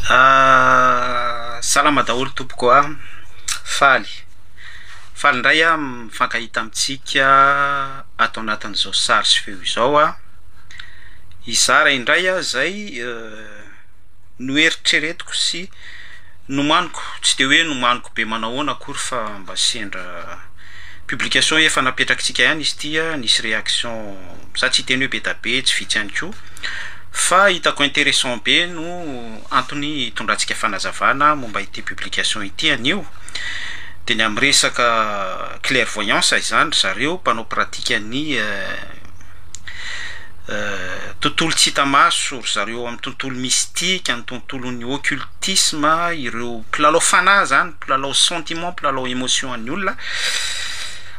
Salama daholo tompoko a faly ndray a mifankahita amitsika ato anatin'izao sary sy feo izao a izara indray a zay no eritreretiko sy nomaniko tsy de hoe nomaniko be manahoana akory fa mba sendra publication efa napetrakitsika ihany izy tia nisy réaction sa tsy teny hoe be da be tsy vitsy ihany ko fa hitako intéressant be no antony tondratsika fanazavana momba ity publication ity anio de ny amin'ny resaka clairvoyance izany zareo mpanao pratika ny tontolo tsy hita maso zareo amin'ny tontolo mystique amin'ny tontolon'ny occultisme ireo mpilalao fanahy zany mpilalao sentiment mpilalao émotion an'ny olona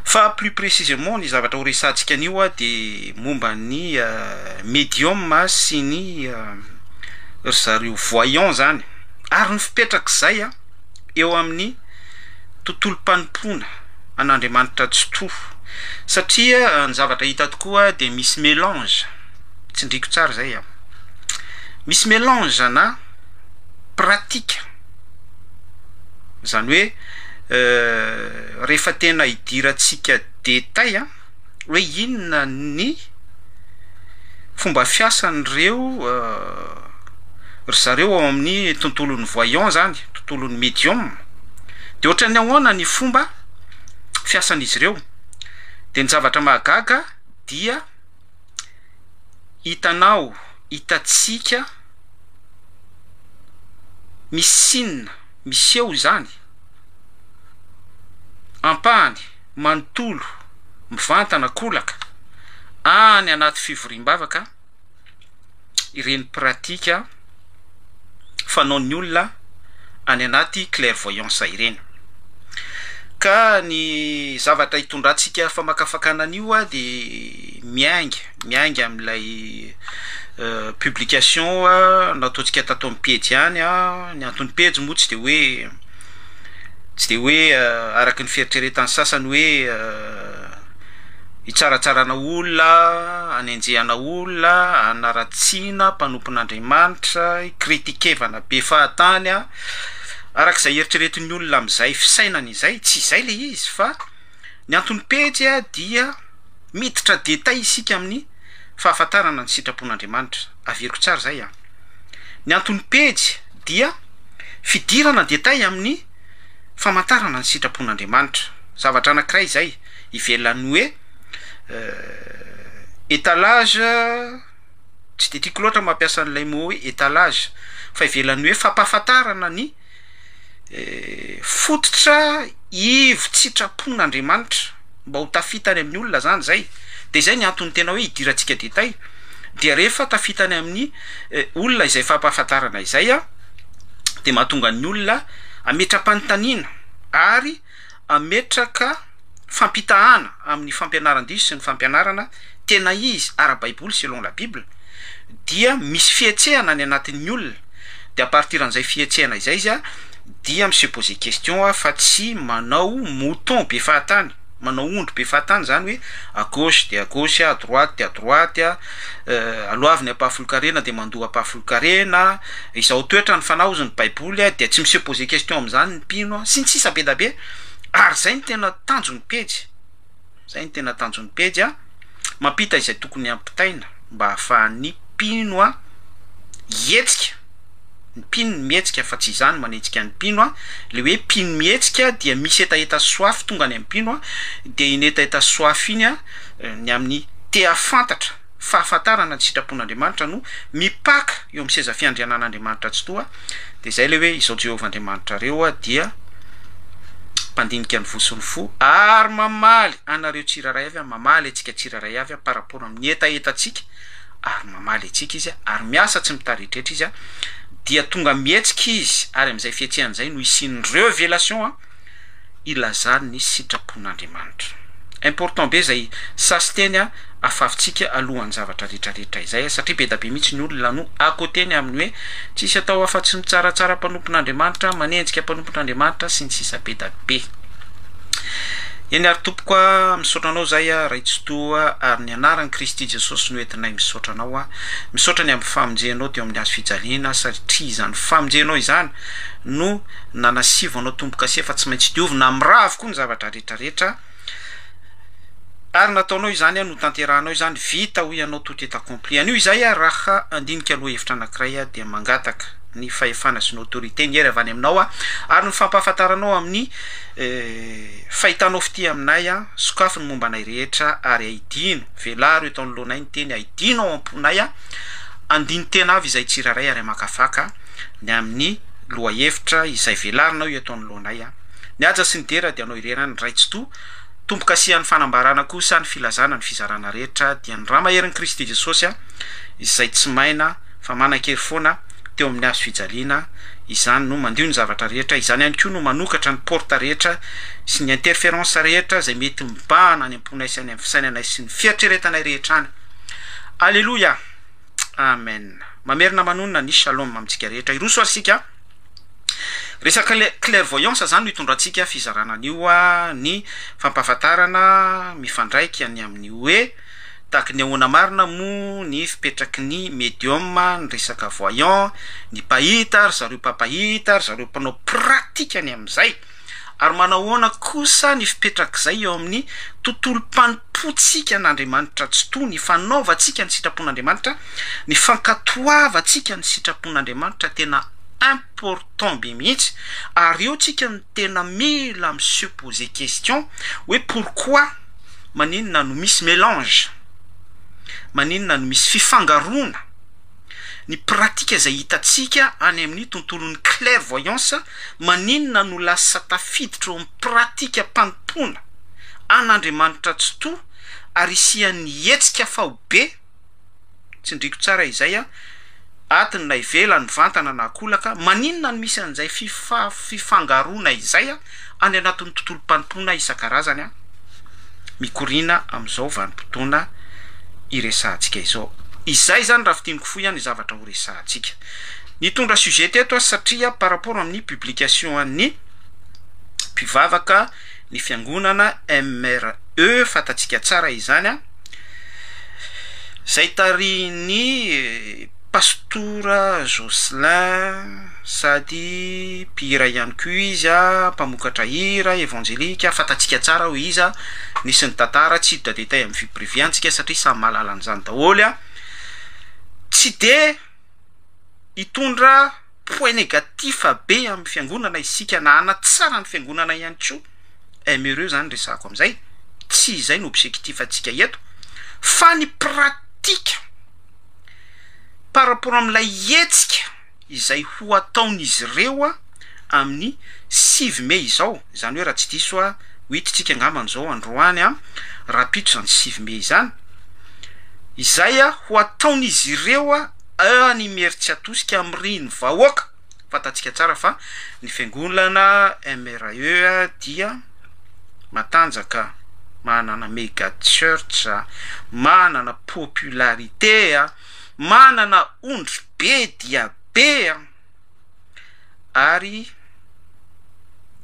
fa plus précisément ny zavatra ho resantsika anio a de momba ny médium sy ny zareo voyant zany ary ny fipetraka zay a eo amin'ny tontolo mpanompoana an'Andriamanitra tsoto satria ny zavatra hita tokoa de misy mélange tsindriko tsara zay a misy mélange na pratika zany hoe rehefa tena idiratsika détail a hoe inona ny fomba fiasan'ireo zareo ao amin'ny tontolon'ny voyant zany tontolon'ny médium de ohatrany ahoana ny fomba fiasan'izy ireo de ny zavatra mahagaga dia hitanao hitatsika misinina miseho zany ampahany manontolo mivantana kolaka any anaty fivoriam-bavaka ireny pratika fanaon'ny olona any anaty clairvoyance ireny ka ny zavatra hitondratsika famakafakana an'io a de miainga amin'ilay publication nataotsika tato amin'ny pejy ihany a ny antony pejy moa tsy de hoe araky ny fieritreretan'ny sasany hoe hitsaratsarana olona anenjehana olona anaratsiana mpanompon'Andriamanitra kritikevana be fahatany a arak'izay eritreretin'ny olona am'izay fisainany izay tsy izay le izy fa ny antony pejy a dia miditra détail isika amin'ny fahafantarana ny sitrapon'Andriamanitra averiko tsara zay a ny antony pejy dia fidirana détail amin'ny famantarana ny sitrapon'Andriamanitra zavatra anankiray zay ivelan'ny hoe étalage tsy de tiako loatra mampiasa an'ilay mot hoe étalage fa ivelan'ny hoe fampahafantarana ny fototra ivo-tsitrapon'Andriamanitra mba ho tafitany amin'ny olona zany zay de zay ny antony tena hoe idiratsika détail dia rehefa tafitany amin'ny olona izay fampahafantarana izay a de mahatonga ny olona ametra-panontaniana ary ametraka fampitahana amin'ny fampianaran-diso sy ny fampianarana tena izy ara-baiboly selon la Bible dia misy fietsehana any anatin'ny olona de à partir an'izay fietsehana izay izy a dia mi se poser question a fa tsy manao mouton be fahatany manao ondro be fahatany zany hoe à gauche de à gauche à droite de à droite alohaviny ampahafolokarena de mandoa ampahafolokarena izao toetra ny fanaoziny baiboly a de tsy mi se poser question am'izany ny mpino sy ny tsisa be da be ary zay ny tena tanjon'ny pejy a mampita izay tokony ampitaina mba ahafahan'ny mpino a ietsika ny mpino mihetsika fa tsy izany manetsika ny mpino a le hoe mpino mihetsika dia misy etaeta soafy tonga any amin'ny mpino a de iny etaeta soafy iny a ny amin'ny tea fantatra fahafantarana ny sitrapon'Andriamanitra no mipaka eo amin'ny seza fiandrianan'Andriamanitra tsy toa de zay le hoe izao Jehovah-Andriamanitra reo a dia mpandinika ny voson'ny fo ary mamaly anareo tsiraray avy a mamaly atsika tsiraray avy a par rapport amin'ny etaetatsika ary mamaly atsika izy a ary miasa tsy mitaretrehitra izy a dia tonga mihetsika izy ary am'izay fietsehan'izay no isin'ny révélation a ilazany ny sitrapon'Andriamanitra important be zay sasy teny a afafitsika alohan'ny zavatra rehetrarehetra izay satria be da be mihitsy ny olona no akoteny amin'ny hoe tsisy atao afa-tsy mitsaratsara mpanompon'Andriamanitra manenjika mpanompon'Andriamanitra sy ny sisa be da be eny ary tompoko a misaotra anao zay a raitsy toa ary ny anarany Kristy Jesosy no entinay misaotra anao a misaotra ny amin'ny famonjenao teo amin'ny hazo fijaliana satria izany famonjenao izany no nanasivo anao tompoka se fa tsy maintsy diovina amin'ny raha avokoa ny zavatra rehetrarehetra ary nataonao izany a no tanterahanao izany vita hoy anao tout est accompli anio izay a raha andinika aloha hevitra anankiray a dia mangataka ny fahefana sy ny autorité ny ery avy any aminao a ary ny fampahafantaranao amin'ny fahitanao fity aminay a sokafo ny momba anay rehetra ary aidino velaro eto anoloanay ny teny aidino ao amponay a andiny tena avy izay tsiraray ary makafaka ny amin'ny loha hevitra izay velarinao eto anoloanay a ny aja sy ny dera dia anao irena ny raitsy to tomboka asian'ny fanambarana kosa ny filazana ny fizarana rehetra dia ny raha maherin'i Kristy Jesosy a izay tsy maina fa manan-kery foana teo amin'ny hazo fijaliana izany no mandio ny zavatra rehetra izany ihany koa no manokatra ny porta rehetra sy ny interférence rehetra izay mety mibahana any amponay sy any amin'ny fisainanay sy ny fieritreretanay rehetra any alleluia amen mamerina manonona ny shalom amintsika rehetra iroso asika resaka clairvoyance zany no hitondrantsika fizarana an'io a ny fampahafantarana mifandraiky any amin'ny hoe taky ny ahoana marina mo ny fipetraky ny médium ny resaka voyant ny pahita ry zareo mpapahita ry zareo mpanao pratika any amin'izay ary manahoana kosa ny fipetrak'izay eo amin'ny tontolo mpanompotsika n'Andriamanitra tsy to ny fanaovantsika ny sitrapon'Andriamanitra ny fankatoavantsika ny sitrapon'Andriamanitra tena important be mihitsy ary eo tsika ny tena mila se poser question hoe pourquoi maninona no misy mélange maninona no misy fifangaroana ny pratika izay hitatsika any amin'ny tontolon'ny clairvoyance maninona no lasa tafiditra eo amin'ny pratika mpanompoana an'Andriamanitra tsy to ary isian'ny hetsika fahobe tsindriko tsara izay a atiny na ivela ny vantana na akolaka maninona no misy an'izay fifangaroana izay a any anatin'ny tontolo mpanompoana isan-karazany a mikorina amin'izao vanim-potoana iresahantsika izao izay zany raha fitiniko fo ihany zavatra ho resahantsika nitondra sujet teto satria par rapport amin'ny publication an'ny mpivavaka ny fiangonana MRE fatatsika tsara izany a zay tariny pastora Jocelyn sady mpihira ihany koa izy a mpamokatra hira evangelika fatatsika tsara ho iza nisy ny tantara tsy dadetay amin'ny vie privée antsika satria samy mahalala an'izany daholo a tsy de hitondra point négatif be amin'ny fiangonana isika na anatsara ny fiangonana ihany koa MRE zany resako amin'izay tsy izay no objectif atsika eto fa ny pratika par rapport amin'ilay hetsika izay ho ataon'izy ireo a amin'ny 6 mai izao izany hoe raha tsy diso a hoititsika angambany zao androany a rapitro zany 6 mai izany izay a ho ataon'izy ireo a animeritsy atosika amin'iriny vahoaka fatatsika tsara fa ny fiangonana MRE dia matanjaka manana mega church manana popularité manana ondry be dia be ary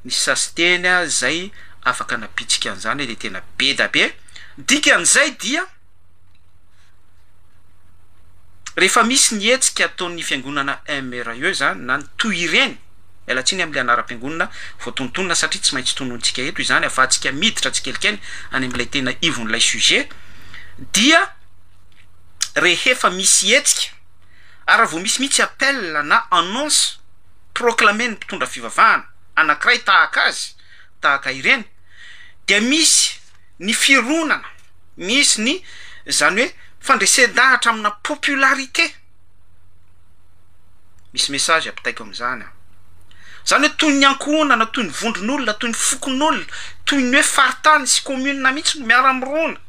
ny sasiteny zay afaka napitsika an'izany le tena be da be dikan'izay dia rehefa misy ny hetsika ataon'ny fiangonana MRE zany na ny toy ireny elatsiny amin'ny anaram-piangonana voatontonona satria tsy maintsy tonontsika eto izany afahantsika miditra tsikelikeny any amin'ilay tena ivon'ilay sujet dia rehefa misy hetsika ary vao misy mihitsy appel na annonce proclamer ny mpitondra fivavahana anankiray tahaka azy tahaka ireny dia misy ny fironana misy ny zany hoe fandresen-dahatra amina popularité misy message ampitaiko amin'izany zany hoe toy ny ankohonana toy ny vondron'olona toy ny fokon'olona toy ny hoe faritany sy commune mihitsy no miara amirona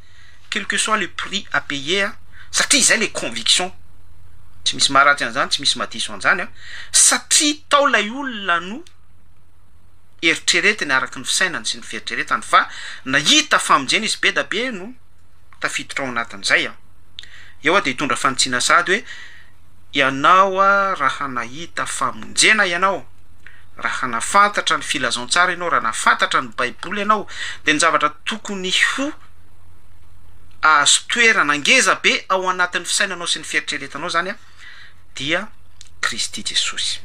quel que soit le prix à payer satria izay le conviction tsy misy maharatsy an'izany tsy misy mahadiso an'izany satria tao lay olona no eritreretiny araky ny fisainany sy ny fieritreretany fa nahita famonjena izy be da be no tafiditra ao anatin'izay eo dia hitondra fanontsinasady hoe ianao raha nahita famonjena ianao raha nafantatra ny filazantsara ianao raha nafantatra ny baiboly ianao dia ny zavatra tokony ho azo toerana ngeza be ao anatin'ny fisainanao sy ny fieritreretanao zany a dia Kristy Jesosy.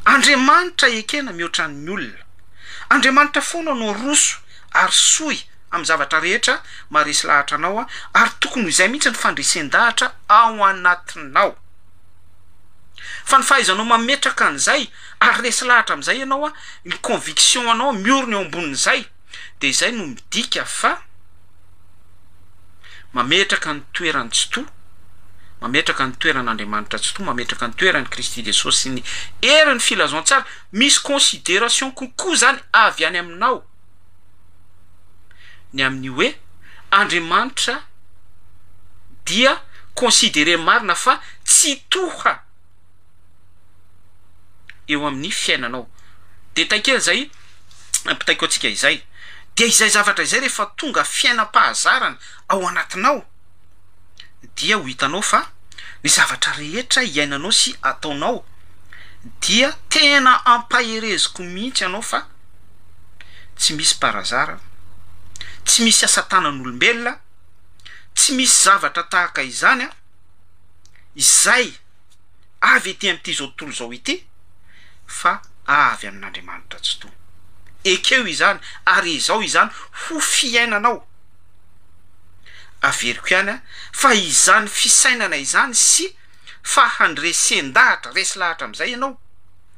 Andriamanitra ekena mihoatra ny olona. Andriamanitra foana no roso ary soy amin'ny zavatra rehetra maharesy lahatra anao a ary tokony izay mihitsy ny fandresen-dahatra ao anatinao. Fa ny fahaizanao mametraka an'izay ary resy lahatra amin'izay ianao a ny conviction anao miorona eo ambonin'izay dia izay no midika fa mametraka ny toerany tsy to, mametraka ny toeran'Andriamanitra tsy to, mametraka ny toerany Kristy Jesosy sy ny erin'ny filazantsara. Misy considération kokoa zany avy any aminao ny amin'ny hoe Andriamanitra dia considéré marina fa tsy toha eo amin'ny fiainanao. Dia taikely zay ampitaiko antsika izay dia izay zavatra izay rehefa tonga fiainam-pahazarana ao anatinao dia ho hitanao fa ny zavatra rehetra iainanao sy ataonao dia tena ampahereziko mihitsy ianao fa tsy misy parazara, tsy misy asa tanan'olombelona, tsy misy zavatra tahaka izany a izay avy ety amin'ity zao tontolo zao ity fa avy amin'Andriamanitra tsy to. Ekeo izany ary izao izany ho fiainanao. Averiko ihany a fa izany fisainana izany sy fahandresen-dahatra resy lahatra amin'izay ianao,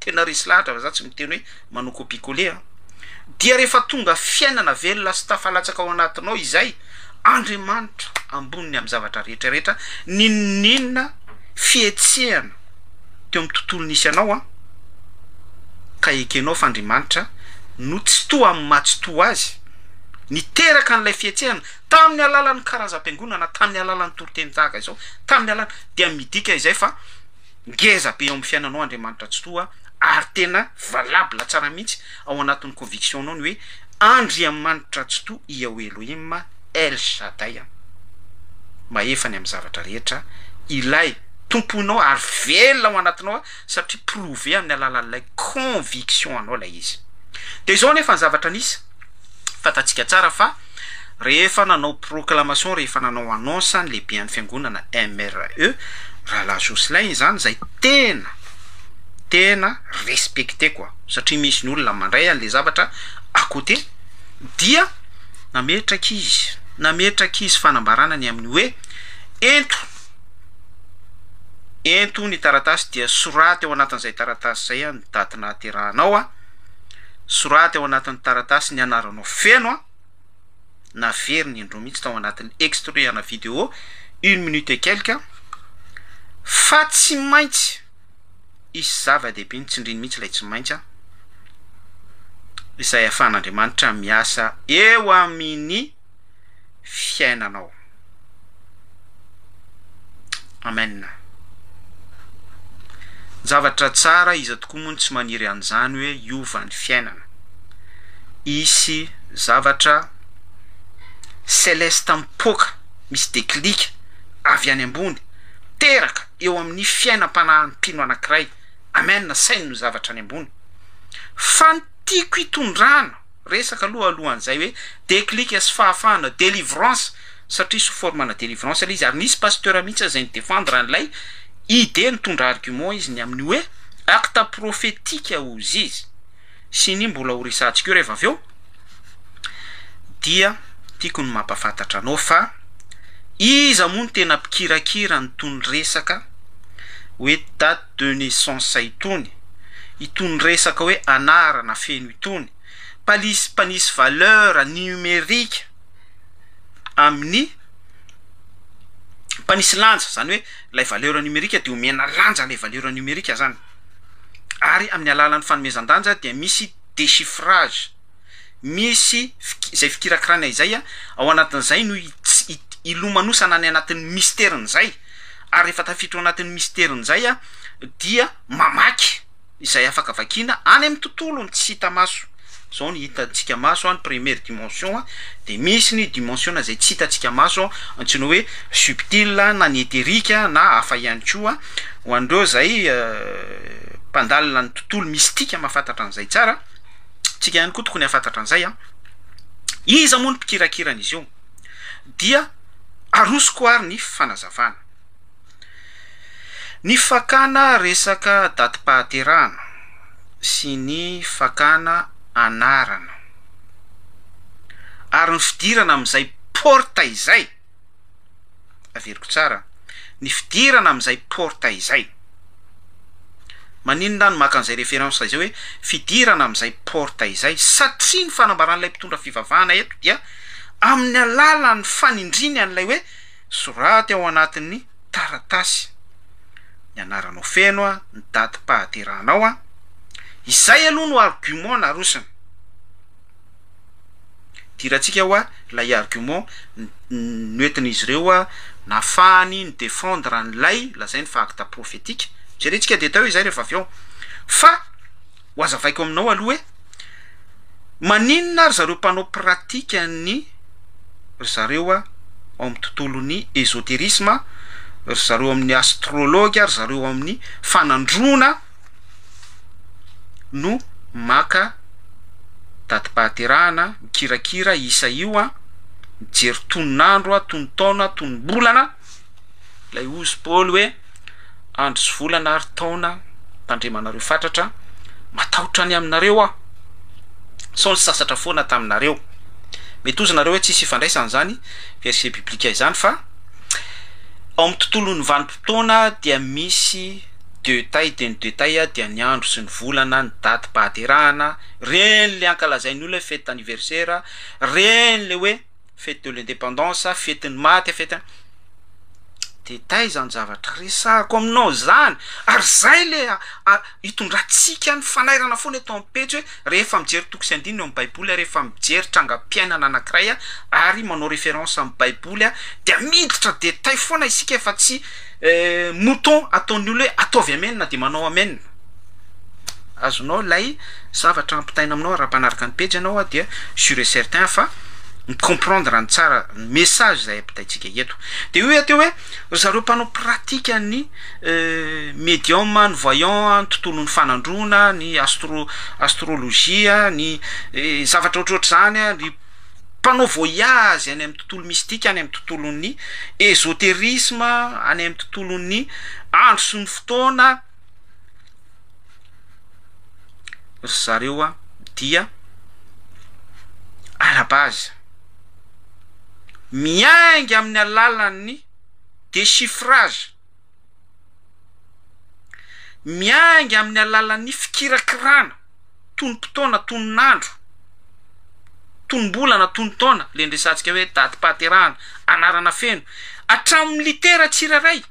tena resy lahatra fa za tsy miteny hoe manao copier-coller a, dia rehefa tonga fiainana velona sy tafalatsaka ao anatinao izay, Andriamanitra amboniny amin'ny zavatra rehetrarehetra ninona fietsehana teo amin'ny tontolo nisy anao a ka ekenao fa Andriamanitra no tsy to amin'ny matsy to azy niteraka n'ilay fietsehana tamin'ny alalan'ny karazam-piangonana, tamin'ny alalan'ny toroteny tahaka izao, tamin'ny alala dia midika izay fa ngeza be eo amin'ny fiainanao Andriamanitra tsy to a ary tena valable tsara mihitsy ao anatin'ny conviction anao ny hoe Andriamanitra tsy to Yahweh Elohim El Shaddai, mahefany amin'ny zavatra rehetra ilay tomponao ary velona ao anatinao satria prouvé amin'ny alalan'ilay conviction anao lay izy. Dia izao nefa ny zavatra nisy fatatsika tsara fa rehefa nanao proclamation, rehefa nanao annonce ny lehibe an'ny fiangonana MRE rahalahy Jocelyn zany zay tena respecté quoi, satria misy ny olona mandray an'le zavatra à côté dia nametraka izy fanambarana ny amin'ny hoe ento ny taratasy dia soraty ao anatin'izay taratasy zay a ny daty nahaterahanao a, soraty ao anatin'ny taratasy ny anaranao feno a, naveriny indro mihitsy tao anatin'ny extrait ana vidéo 1 minute et quelque fa tsy maintsy isy zava-dehibe ny tsindriny mihitsy ilay tsy maintsy a izay ahafahan'Andriamanitra miasa eo amin'ny fiainanao. Amen. Zavatra tsara izy tokoa moa tsy maniry an'izany hoe iova ny fiainana. Isy zavatra céleste mipoaka, misy déclic avy any ambony teraka eo amin'ny fiainam-panampino anankiray. Amen. Sainy no zavatra any ambony fa ny tiako hitondrana resaka alohan'izay hoe déclic sy fahafahana, délivrance, satria sous forme na délivrance ilay izy ary nisy pasteur mihitsy izay nidéfendre an'ilay idée nitondra argument izy ny amin'ny hoe acte prophétique ozy izy sy ny mbola ho resantsika eo rehefa avy eo dia tiako ny mampafantatra anao fa iza moa no tena mpikirakira ny tony resaka hoe date de naissance itony resaka hoe anarana feno itony panisy valeur numérique amin'ny panisy lanja zany hoe lay valeur numérique dia omena lanja lay valeur numérique zany ary amin'ny alalan'ny fanomezan-danja dia misy déchiffrage, misy izay fikirakirana izay a ao anatin'izay no ilomanosana any anatin'ny mysterin'izay ary rehefa tafiditra anatin'ny mysterin'izay a dia mamaky izay afaka vakiana any amin'ny tontolo ny tsy hita maso. Zao ny hitantsika maso ny première dimension a dia misy ny dimension zay tsy hitantsika maso antsoina hoe subtil na ny éthérique na hafa ihany koa ho andreo zay mpandalina ny tontolo mistika mahafantatra an'izay tsara tsika ihany koa tokony hafantatra an'izay a iza moa ny mpikirakirana izy io dia arosoko ary ny fanazavana ny fakana resaka datim-pahaterana sy ny fakana anarana ary ny fidirana amin'izay porta izay averiko tsara ny fidirana amin'izay porta izay maninona ny maka an'izay référence izay hoe fidirana amin'izay porta izay satria ny fanambaran'ilay mpitondra fivavahana eto dia amin'ny alalan'ny fanindriny an'ilay hoe soraty ao anatin'ny taratasy ny anaranao feno a ny datim-pahateranao a izay aloha no argument narosiny tiratsika ao a lay argument noentin'izy ireo a nafahany ny défendre an'ilay lazay ny fa-acte prophétique jerentsika de tao izay rehefa avy eo fa ho azavaiko aminao aloha hoe maninona ry zareo mpanao pratika ny ry zareo a ao amin'ny tontolon'ny ésotérisme ry zareo amin'ny astrologue ry zareo amin'ny fanandrona no maka datim-pahaterahana mikirakira isa io a mijery toninandro a tonon-taona tonom-bolana lay ozy Paoly hoe andro sy volana ary taona tandremanareo fatratra matahotra any aminareo a sao ny sasatra foana taminareo mety ozy nareo hoe tsisy ifandraisany zany verset biblika izany fa ao amin'ny tontolon'ny vanim-potoana dia misy détail de ny détail a dia ny andro sy ny volana ny datim-pahaterahana reny le ankalazainy olona fête anniversaire reny le hoe fête de l'indépendance fête ny maty fête détail zany zavatra resahako aminao zany ary zay le hitondratsika ny fanairana foana eto amin'ny pejy hoe rehefa mijery toko sy andinina eo amin'ny baiboly rehefa mijery trangam-piainana anankiray a ary manao référence amin'ny baiboly a dia miditra détail foana isika efa tsy mouton ataon'ny olo hoe ataovy amenina de manao amenina azonao lay zavatra ampitaina aminao raha mpanaraka ny pejy ianao a dia sûr et certain fa comprendre ny tsara message zay ampitaitsika eto de io ateo hoe zareo mpanao pratika ny médium ny voyant ny tontolon'ny fanandrona ny astrologia ny zavatra ohatrohatr' zany a ny mpanao voyage any amin'ny tontolo mystique any amin'ny tontolon'ny ésotérisme any amin'ny tontolon'ny andro sy ny fotoana zareo a dia à la base miainga amin'ny alalan'ny déchiffrage miainga amin'ny alalan'ny fikirakirana tonom-potoana toninandro tonom-bolana tonon-taona le ndresantsika hoe datim-pahaterahana anarana feno hatramin'ny litera tsiraray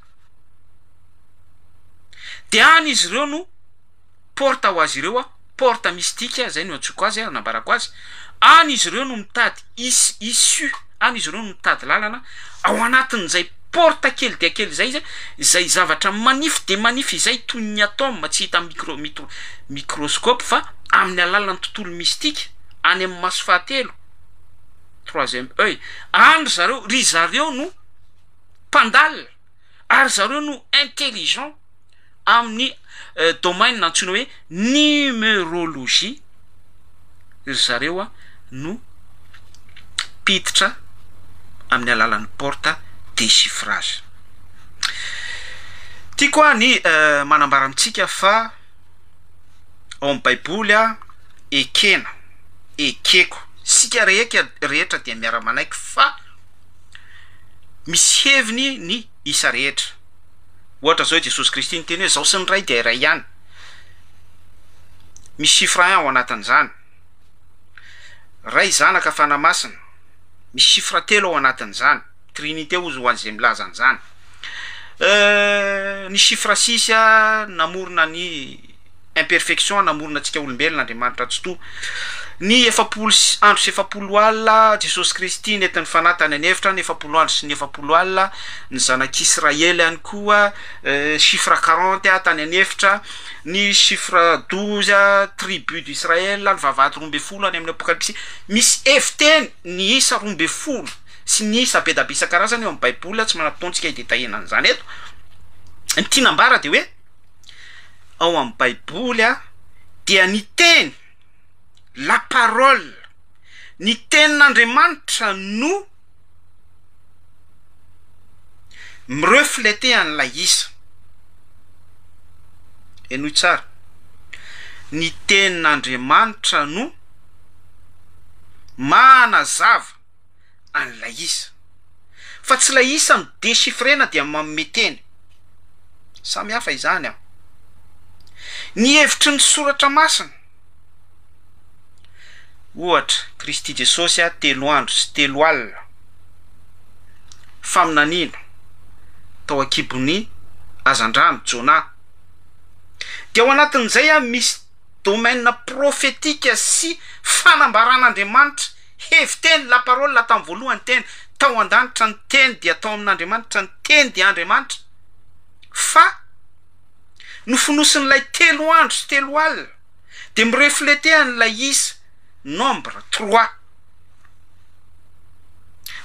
de any izy ireo no porta ho azy ireo a porta mystique zay no antsoko azy nambarako azy any izy ireo no mitady issue any izy ireo no mitady lalana ao anatin'izay porta kely dia kely zay zay zavatra manify de manify izay toy ny atome tsy hita microscope fa amin'ny alalan'ny tontolo mystique any amin'ny maso fahatelo troisième œil any zareo ry zareo no mpandalina ary zareo no intelligent amin'ny domaine nantsona hoe numérologie ry zareo a no piditra amin'ny alalan'ny porta déchiffrage tia koa ny manambara amitsika fa ao amin'ny baiboly a ekena ekeko sika rehetra dia miara-manaiky fa misy heviny ny isa rehetra ohatra zao Jesosy Kristy ny teny hoe zao sy ny ray dia iray ihany misy chiffre 1 ao anatin'izany ray zanaka fanamasina misy chiffre 3 ao anatin'izany trinité ozy ho an'izay milaza an'izany ny chiffre 6 namorona ny imperfection namorona antsika olombelona Andriamanitra tsoto ny efapolo andro sy efapolo alina Jesosy Kristy nentin'ny fanatany any efitra ny efapolo andro sy ny efapolo alina ny zanak'Israely ihany koa chiffre 40 tany any efitra ny chiffre 12 tribu d'Israël ny vavahady 12 any amin'ny apokalipsy misy efiteny ny isa 12 sy ny isa be da be isan-karazany eo amin'ny baiboly tsy manam-potoantsika hidetahina an'izany eto ny tia nambara de hoe ao amin'ny baiboly dia ny teny la parole ny tenin'Andriamanitra no mireflete an'ilay isa. Enoy tsara, ny tenin'Andriamanitra no manazava an'ilay isa, fa tsy ilay isa midesifrena dia manome teny. Samy hafa izany aho. Ny hevitry ny soratra masina, ohatra Kristy Jesosy 3 andro sy 3 alina faminanina tao akibony hazandrano Jona, dia ao anatin'izay misy domaine prophétique sy fanambaran'Andriamanitra heviteny la parole tamin'ny voalohany teny, tao an-danitra ny teny dia tao amin'Andriamanitra ny teny dia Andriamanitra, fa nofonosin'ilay 3 andro sy 3 alina dia mireflete an'ilay isa nombre 3.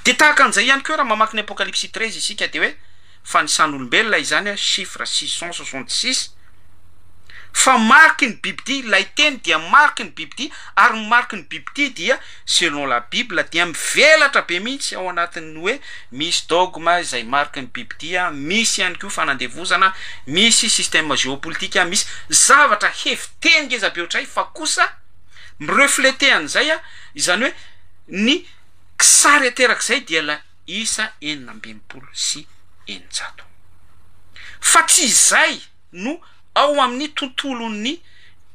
Dia tahaka an'izay ihany koa raha mamaky ny Apocalypse 13 isika dia hoe fanisan'olombelona izany chiffre 666, fa mariky ny bibidia ilay teny dia mariky ny bibidia, ary mariky ny bibidia dia selon la Bible dia mivelatra be mihitsy ao anatin'ny hoe misy dogma izay mariky ny bibidia, misy ihany koa fanandevozana, misy système géopolitique, misy zavatra heviteny ngeza be ohatray, fa kosa mireflete an'izay izany hoe ny kisary aterak'izay dia la isa 920 sy 900. Fa tsy izay no ao amin'ny tontolon'ny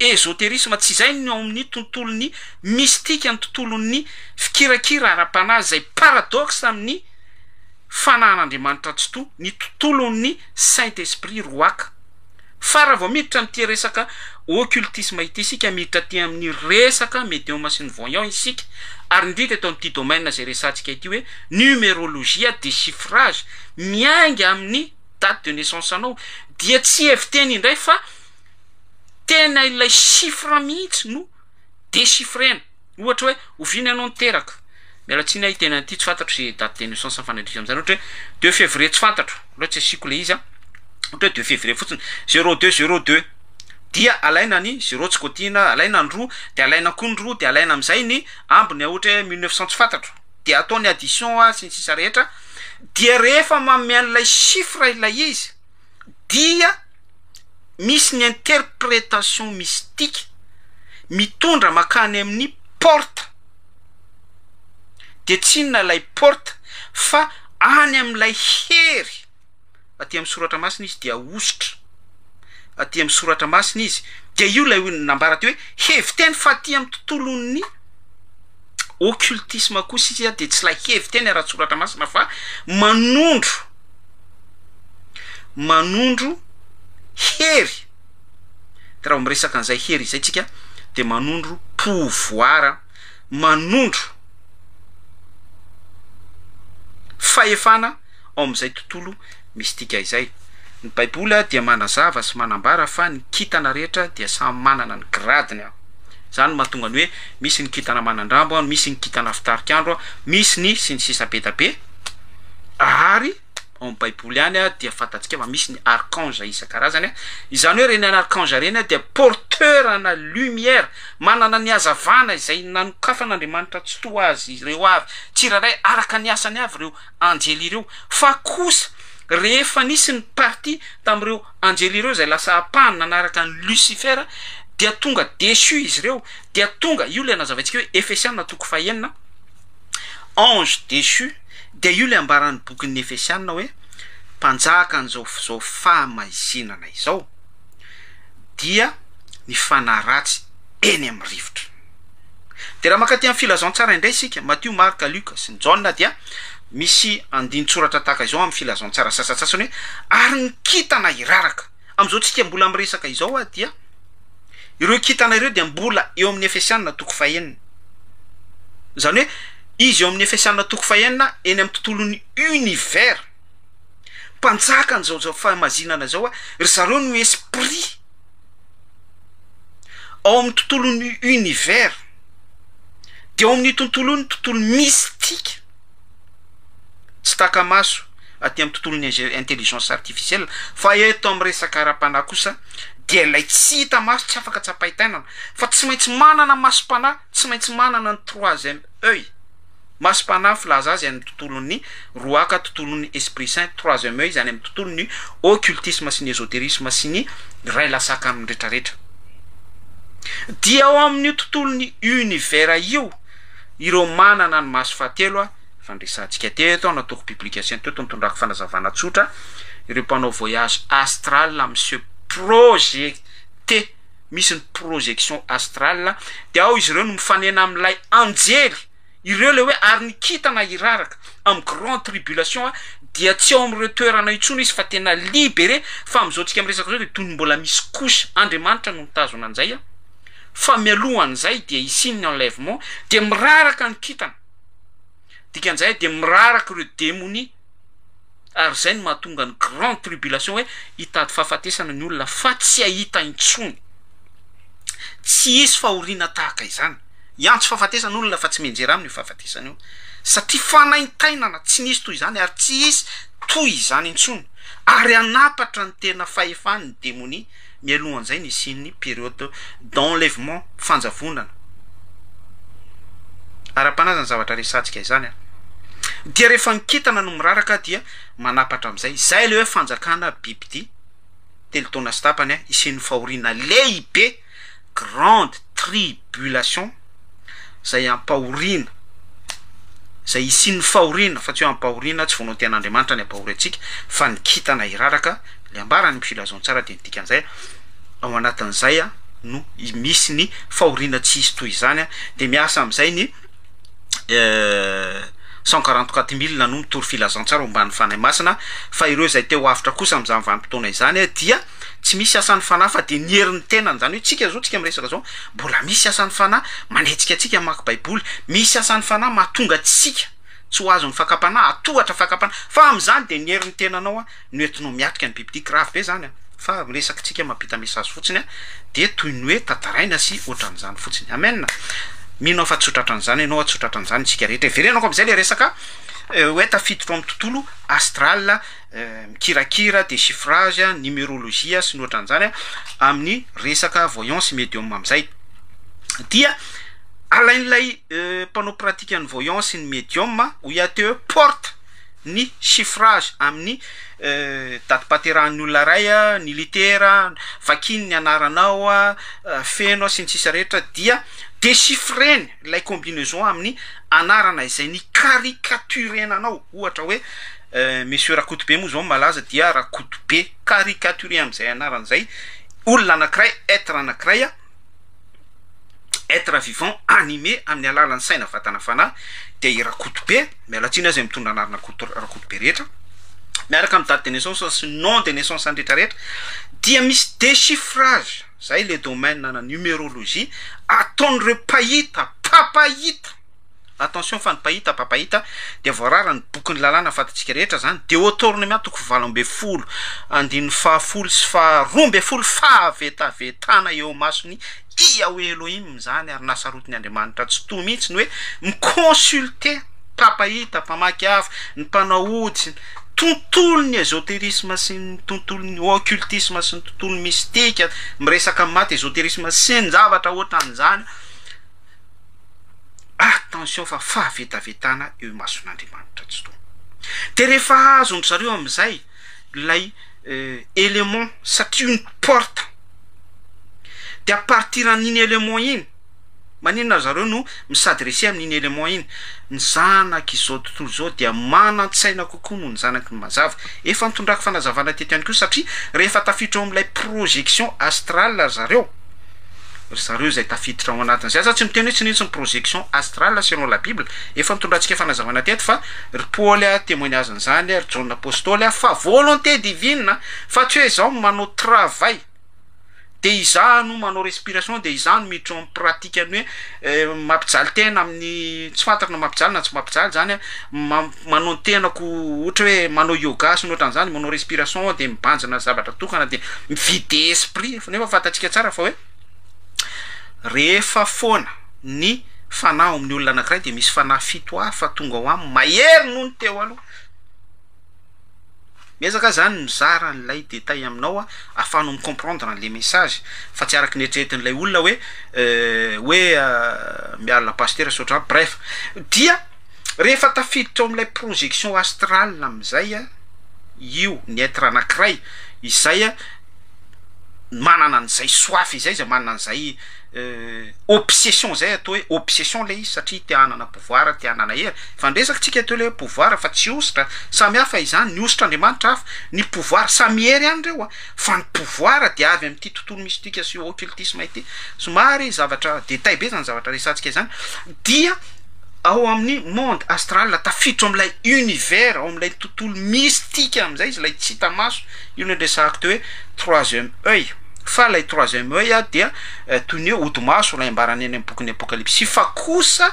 ésotérisme, tsy izay no ao amin'ny tontolon'ny mystique, amin'ny tontolon'ny fikirakira ara-panahy izay paradoxe amin'ny fanahin'Andriamanitra tsy to, ny tontolon'ny Saint-Esprit roaka. Fa raha vao miditra amin'ity resaka occultisme ity isika, miditra ty amin'ny resaka médium sy ny voyant isika, ary indrindra eto amin'ity domaine izay resantsika ity hoe numérologie, déchiffrage, miainga amin'ny date de naissance anao, dia tsy heviteny indray fa tena ilay chiffre mihitsy no déchiffrena. Ohatra hoe oviana ianao niteraka, mialatsiny ahitena an'ity tsy fantatro zay date de naissance fanadrisa amin'izany, ohatra hoe 2 février tsy fantatro, loatsy asiko le izy ohatra hoe 2 février fotsiny 0202, dia alaina ny 0 tsy kotina, alaina ny 2, dia alaina koa ny 2, dia alaina amin'izay ny ambiny ohatra hoe 1900 tsy fantatro, dia ataony addition sy ny sisa rehetra, dia rehefa manome an'ilay chiffre ilay izy dia misy ny interprétation mystique mitondra makany amin'ny porte, dia tsy inona ilay porte fa any amin'ilay hery. Aty amin'ny soratra masina izy dia ositra, aty amin'ny soratra masina izy dia io ilay nambara ty hoe heviteny, fa aty amin'ny tontolon'ny occultisme kosa izy dia tsy ilay heviteny ara-tsoratra masina fa manondro hery. Dia raha miresaka an'izay hery izay tsika dia manondro pouvoir, manondro fahefana ao amin'izay tontolo mystika izay. Ny baiboly dia manazava sy manambara fa ny kintana rehetra dia samy manana ny gradiny. Zany mahatonga ny hoe misy ny kintana manandrambo, misy ny kintana fitarikandro, misy ny sy ny sisa be da be. Ary ao amin'ny baiboly ihany dia fantatsika fa misy ny archange isan-karazany. Izany hoe reny archange reny dia porteur ana lumière, manana ny hazavana izay nanokafan'Andriamanitra tsy to azy ireo avy, tsiraray araka ny asany avy ireo anjely ireo. Fa kosa rehefa nisy ny parti tamin'ireo anjely ireo izay lasa apahany nanaraka ny Lucifer, dia tonga déchu izy ireo, dia tonga io le nazavaintsika hoe Efesiana 4:9, ange déchu. Dia io le ambaran'ny bokin'ny Efesiana hoe mpanjaka an'izao fahamazinana izao dia ny fanaratsy eny amin'ny rivotra. Dia raha makaty amin'ny filazantsara indray isika, Matthieu, Marc, Luc sy ny John, dia misy andin-tsoratra tahaka izao amin'ny filazantsara sasatsasany hoe ary ny kintana iraraka. Amin'izao tsika mbola miresaka izao dia ireo kintana ireo dia mbola eo amin'ny Efesiana 4:9. Izany hoe izy eo amin'ny Efesiana 4:9 eny amin'ny tontolon'ny univers, mpanjaka an'izao fahamazinana zao ry zareo no esprit ao amin'ny tontolon'ny univers, dia ao amin'ny tontolo mystique, tsy takamaso aty amin'ny tontolon'ny intelligence artificielle fa eto amin'ny resaka ara-panahy kosa dia ilay tsy hita maso tsy afaka tsapahitainana fa tsy maintsy manana masom-panahy tsy maintsy manana ny troisième œil masom-panahy filaza azy amin'ny tontolon'ny roaka tontolon'ny esprit saint troisième œil zany amin'ny tontolon'ny occultisme sy ny ésotérisme sy ny ray lasaka amin'ny rehetrarehetra dia ao amin'ny tontolon'ny univers io ireo manana ny maso fahatelo fandresantsika teto nataoko publication teto nitondrako fanazavana tsotra ireo mpanao voyage astral monsieur projeté misy ny projection astral dia ao izy ireo no mifanena amin'ilay anjely ireo le hoe ary nikitana iraraka amin'ny grande tribulation dia tsy ao amin'ireo toerana intsony izy fa tena libéré fa amin'izao tsika miresaka zao dia toy ny mbola misy kosy andriamanitra no mitazona an'izay fa mialohan'izay dia isin'ny enlèvement dia miraraka ny kitana dikan'izay dia miraraka ireo démonie ary zay no mahatonga ny grande tribulation hoe hitady fahafatesana ny olona fa tsy ahita intsony tsy isy fahoriana tahaka izany iantso fahafatesana olona fa tsy menjera amin'ny fahafatesana io satria fanaintainana tsy nisy toy izany ary tsy isy toy izany intsony ary anapatra ny tena fahefan'ny démonie mialohan'izay ny isin'ny période d'enlèvement fanjavonana ara-panahy zany zavatra resantsika izany dia rehefa nikitana no miraraka dia manapatra amin'izay zay le hoe fanjakana bibidy telo taona sy tapany isin'ny fahoriana lehibe grande tribulation zay ampahoriana zay isin'ny fahoriana fa tsy hoe ampahoriana tsy vonoanten'andriamanitra ny ampahori atsika fa nikitana iraraka le ambarany filazon tsara dia nitika an'izay ao anatin'izay no misy ny fahoriana tsy isy toy izany dia miasa amin'izay ny 144 000 no mitory filazantsara ombany fanahy masina fa ireo zay teo afitra kosa amin'izany vanim-potoana izany dia tsy misy asan'ny fanahy fa dia nierin'ny tenany zany hoe tsika zao tsika miresaka zao mbola misy asan'ny fanahy manetsika atsika maky baiboly misy asan'ny fanahy mahatonga tsika tsy ho azo ny fakapanahy atohatra fakapanahy fa amin'izany dia nierin'ny tenanao noentinao miatrika ny bibidy grave be zany fa miresaka tsika mampita mesazy fotsiny dia toy ny hoe tantaraina sy ohatran'izany fotsiny amen minao fa tsotratran'izany ianao atsotratran'izany tsika rehetra verenako amin'izay le resaka hoe tafiditra amin'ny tontolo astral mikirakira déchiffrage numérologie sy ny ohatran'izany amin'ny resaka voyance médium amin'izay dia alain'ilay mpanao pratika ny voyance ny médium ho iate hoe porte ny chiffrage amin'ny datim-paterahan'ny olona ray ny litera vakiny ny anaranao feno sy ny tsisa rehetra dia déchiffreny lay combinaison amin'ny anarana izay ny caricaturenanao ohatra hoe monsieur Rakotobe moa zao malaza dia Rakotobe caricaturé amin'izay anaran'izay olona anankiray être anankiray être vivant animé amin'ny alalan'ny saina vatana fanahy dia i Rakotobe mialatsiny azy mitondra anarana Rakotobe rehetra miaraka amin'ny date de naissance sy nom de naissance andrehetrarehetra dia misy déchiffrage zay le domaine na numérologie ataon'ireo pahita papahita attention fa ny pahita papahita dia voarara ny boky ny lalàna fatatsika rehetra zany dia autorny miatoko 20 andiny 10 sy 12 fahavetavetana eo masony Yahweh Elohim zany ary nasarotiny Andriamanitra tsy to mihitsy ny hoe miconsulte papahita pamaky avy ny mpanao ody tontolon'ny ésotérisme sy ny tontolon'ny occultisme sy ny tontolon'ny mystique miresaka maty ésotérisme sy ny zavatra ohatran'izany attention fa fahavetavetana eo mason'Andriamanitra tsy to dia rehefa azony zareo amin'izay lay élément satria une porte dia à partir an'iny élément iny maninona zareo no misadresse amin'iny élément iny ny zanaky izao tontolo zao dia manan-tsaina kokoa no ny zanaky ny mazava efa nitondrako fanazavana teto ihany koa satria rehefa tafiditra ao amin'ilay projection astrale zareo zay tafiditra ao anatin'izay za tsy miteny hoe tsy nintsy ny projection astrale selon la Bible efa nitondratsika fanazavana teto fa ry Paul témoignage an'izany ry John apostole fa volonté divine fa tsy hoe zao manao travail dia izano manao respiration dia izano miditra amin'ny pratikany hoe mampijaly tena amin'ny tsy fantako na mampijaly na tsy mampijaly zany manao tenako ohatra hoe manao yoga sy ny ohatran'izany manao respiration dia mibanjina zavatra tokana dia mivider esprit nefa fantatsika tsara fa hoe rehefa foana ny fanahy amin'ny olona anankiray dia misy fanahy fito hafa tonga ho amin'ny mahery noho ny teo aloha miezaka zany mizara n'ilay détail aminao a ahafahanao micomprendre an'le message fa tsy araky nieritreretin'ilay olona hoe miala pasteur sotra bref dia rehefa tafiditra amin'ilay projection astrale am'izay a io ny être anankiray izay a manana an'izay soify izay zay manana an'izay obsession zay atao hoe obsession le izy satria te hanana pouvoir te hanana hery fa ndresaka tsika atao le pouvoir fa tsy ositra samy hafa izany ny ositra andriamanitra hafa ny pouvoir samy hery any reo a fa ny pouvoir dia avy amin'ity tontolo mystique sy occultisme ity somary zavatra détail be zany zavatra resantsika zany dia ao amin'ny monde astral tafiditra am'ilay univers ao am'ilay tontolo mystique am'izay izy lay tsy hita maso io no resahako teo hoe troisième œil fa lay troisième œil a dia toy ny hoe odi-maso lay ambarany eny amin'ny bokin'ny apocalypse fa kosa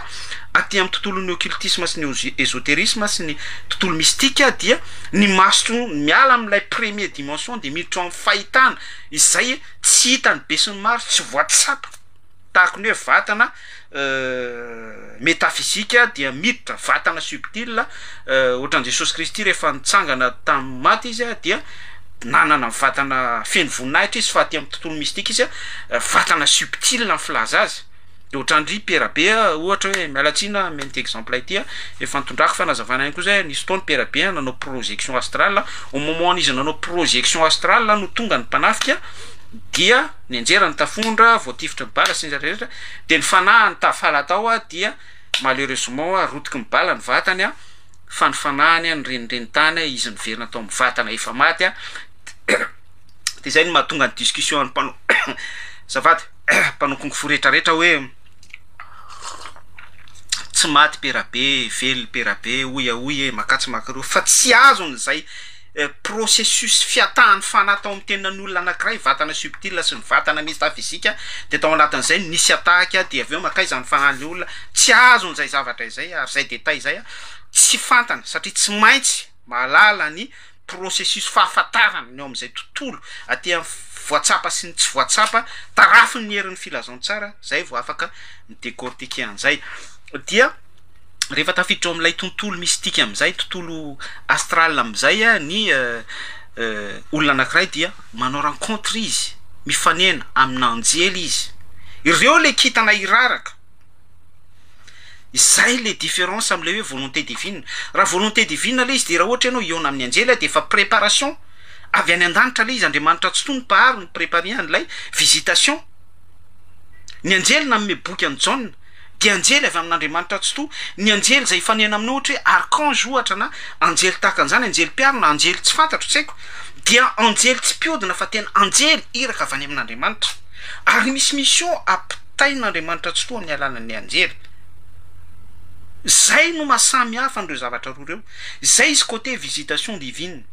aty amin'ny tontolon'ny occultisme sy ny ésotérisme sy ny tontolo mystique dia ny maso miala am'ilay premier dimension de miditra amin'ny fahitana izay tsy hitany be sy ny maro tsy voatsapa tahako ny hoe vatana métaphysique dia miditra vatana subtile ohatran' Jesosy Kristy rehefa nitsangana tamin'ny maty izy dia nanana vatana feno voninahitra izy fa aty amin'ny tontolo mystique izy vatana subtile ny filaza azy de ohatrandry perabe ohatra hoe mialatsina mety exemple ity efa nitondrako fanazavana any koa zay nisy fotoany perabe nanao projection astrale au moment izy nanao projection astrale no tonga ny mpanafika dia ny anjera ny tafondra voatifitra ny bala sy ny rehetra de ny fanahy ny tafala tao dia malheureusement rotiky ny bala ny vatany fa ny fanahany ny renireny-tany izy niverina atao amin'ny vatana efa maty de zay ny mahatonga ny discussion ny mpanao zavady mpanao kongo rehetrarehetra hoe tsy maty perabe vely perabe oia makatsy makareo fa tsy azony zay processus fiatahany fanahy tao amin'ny teninan'olona anankiray vatana subtile sy ny vatana métaphysique de tao anatin'izay nisy ataka de avy eo makaiza ny fanahiny olona tsy azony zay zavatra izay ary zay détail zay tsy fantana satria tsy maintsy mahalala ny processus fahafantarana ny ao amin'izay tontolo aty amin'ny voatsapa sy ny tsy voatsapa tarafiny ny herin'ny filazantsara zay vao afaka ny décortiquer an'izay dia rehefa tafiditra ao amin'ilay tontolo mystique am'izay tontolo astral am'izay ny olona anankiray dia manao rencontre izy mifanena amin'anjely izy ireo le kitana iraraka izay le différence am'le hoe volonté divine raha volonté divine le izy de raha ohatra ianao iona amin'ny anjely de efa préparation avy any an-danitra le izy andriamanitra tsy tony pahary ny préparé an'ilay visitation ny anjely nanome boky any John de anjely avy amin'andriamanitra tsy to ny anjely zay fanena amin'ny ohatra hoe archange ohatra na anjely tahaka an'izany anjely mpiarina anjely tsy fantatro tsy haiko dia anjely tsy mpiodina fa tena anjely iraka avy any amin'andriamanitra ary misy mission apitain'andriamanitra tsy to amin'ny alalan'ny anjely zay no mahasamy hafa n'ireo zavatra roa reo zay izy côté visitation divine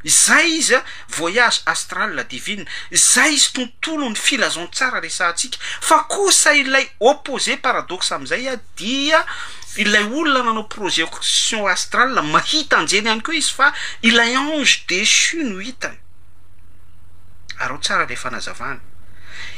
zay izy voyage astral la divine zay izy tontolo ny filazantsara resantsika fa kosa ilay opposé paradoxe am'izay dia ilay olona nanao projection astral mahita anjely ihany koa izy fa ilay ange déchu no hitany arao tsara le fanazavana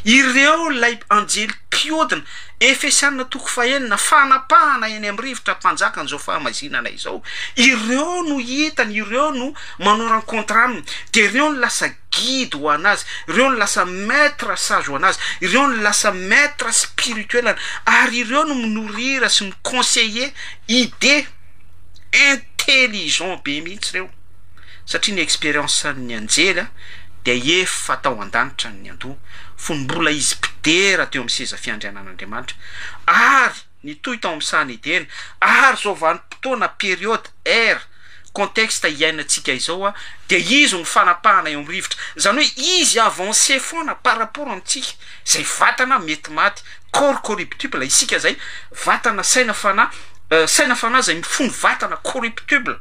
ireo lay anjely mpiodina efesianina toko fahenina fanapahana eny amin'ny rivotra mpanjaka an'izao fahamazinana izao ireo no hitany ireo no manao rencontre aminy de ireo no lasa guide ho anazy ireo no lasa maître sage ho anazy ireo no lasa maître spirituel ary ireo no minorira sy miconseiller idée intelligent be mihitsy reo satria ny expérience ny anjely de efa tao an-danitra ny andoha fonimbola izy mpidera teo amin'ny seza fiandrianan'andriamanitra ary nitoy tao amin'ny sanideny ary zao vanim-potoana période r contexte iainantsika izao de izy ny fanapahana eo amin'ny rivotra zany hoe izy avancé foana par rapport amintsika zay vatana mety maty corps corruptible isika zay vatana saina fanahy zay mifono vatana corruptible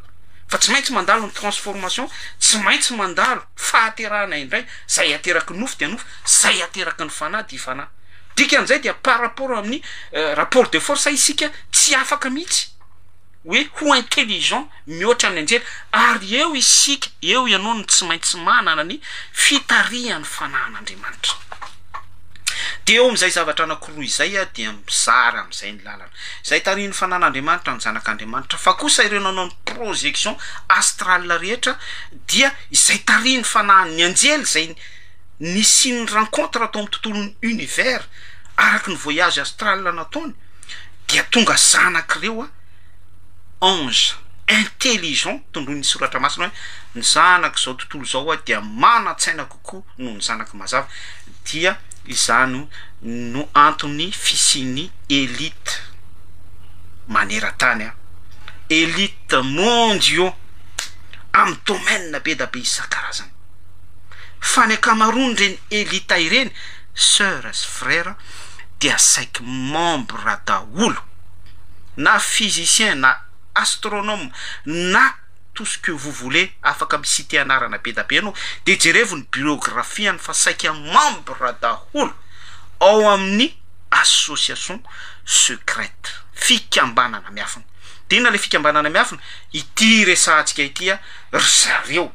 fa tsy maintsy mandalo ny transformation tsy maintsy mandalo fahaterahana indray zay ateraky nofo de nofo zay ateraky ny fanahy de fanahy dikan'izay dia par rapport amin'ny rapport de force isika tsy afaka mihitsy hoe ho intelligent mihoatra ny anjely ary eo isika eo ianao no tsy maintsy manana ny fitarihan'ny fanahin'Andriamanitra de eo am'izay zavatra anankiroa izay a dia mizara am'izay ny lalana zay tariny fanan'andriamanitra ny zanak'andriamanitra fa kosa ireo nanao ny projection astral rehetra dia izay tariny fanahan'ny anjely zay nisy ny rencontre atao amin'ny tontolon'ny univers araky ny voyage astral nataony dia tonga zanak'ireo ange intelligent tondroy ny soratra masina hoe ny zanak' zao tontolo zao dia mana-tsaina kokoa noho ny zanaky mazava dia izany no antony fisiany élite maneran-tany élite mondiaux amin'ny domaine be da be isan-karazany fa ny akamaroany reny élite ireny sœurs frères dia saiky membre daholo na physicien na astronome na tout ce que vous voulez afaka misity anarana be da be anao de jerevy ny biographiany fa saiky membre daholo ao amin'ny association secrète fikambanana miafina tena le fikambanana miafina ity resahantsika ity ry zareo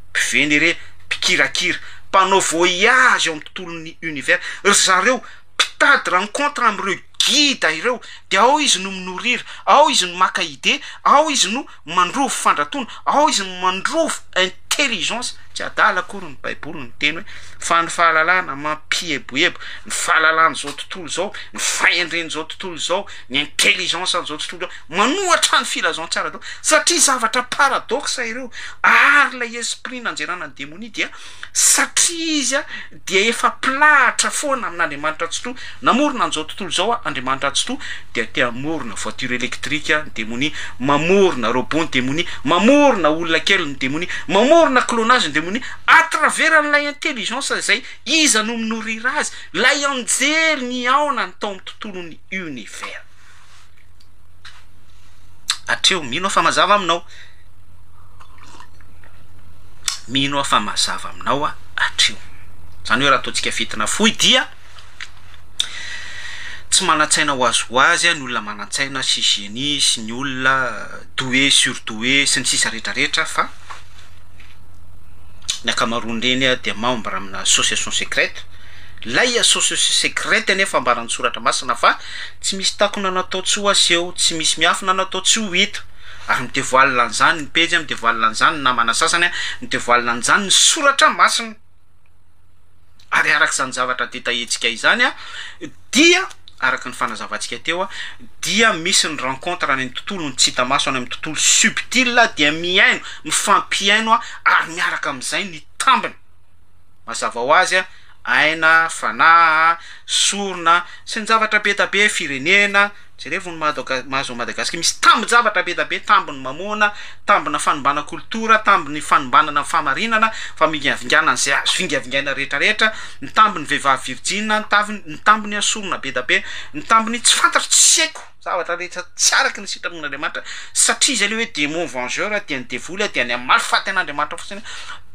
mpivenere mpikirakira mpanao voyage ao amin'ny tontolon'ny univers ry zareo mpitady rencontre am'ireo guide ireo de ao izy no minoriry ao izy no maka ide ao izy no mandrovo fandratona ao izy no mandrovo intelligence tsy adala akory ny baiboly ny teny hoe fa ny fahalalana mampieboebo ny fahalalana zao tontolo zao ny fahendreny zao tontolo zao ny intelligence zao tontolo zao manohatra ny filazon tsara dao satria zavatra paradoxa ireo ary lay esprit nanjerana ny démonie dia satria izy dia efa platra foana amin'andriamanitra tsoto namorona an'izao tontolo zao andriamanitra tsoto dia te amorona voiture électrique ny démonie mamorona robot ny démonie mamorona olona kely ny démonie mamorona clonage ny démonie à travers l'ay intelligence zay iza no minorira azy lay anjely ny aona ny tao amin'ny tontolon'ny univers atreo mino fa mazava aminao mino fa mazava aminao atreo zany hoe raha ataontsika fitina foy dia tsy manantsaina ho azy ho azy ny olona manantsaina sy génie sy ny olona doué surdoué sy ny sisa rehetrarehetra fa ny akamaroany reny dia membre amina association secrète lay association secrète nefa ambarany soratra masina fa tsy misy takona natao tsy ho aseho tsy misy miafina natao tsy ho hita ary mitevoalina an'izany ny pejy mitevoalina an'izany ny namana sasany mitevoalina an'izany ny soratra masina ary araky zany zavatra detailletsika izany dia araky ny fanazavantsika teo dia misy ny rencontre any amin'ny tontolo ny tsy hita maso any amin'ny tontolo subtile dia miaino mifampiaino ary miaraka amin'izay ny tambiny mazava ho azy aina fanahy sorona sy ny zavatra be da be firenena jerevy ny mahazo Madagasikara misy tambin-javatra be da be tambiny mamona tambina fanombana kultura tambiny fanombanana famarinana famingavingana zay azo fingavingaina rehetrarehetra ny tambiny vehivavy virgine ny tambiny asorona be da be ny tambiny tsy fantatra tsy haiko zavatra rehetra tsy araky ny sitramon'andriamanitra satria zay le hoe démon vengeur dia ny devoly dia ny amalifaty an'andriamanitra fotsiny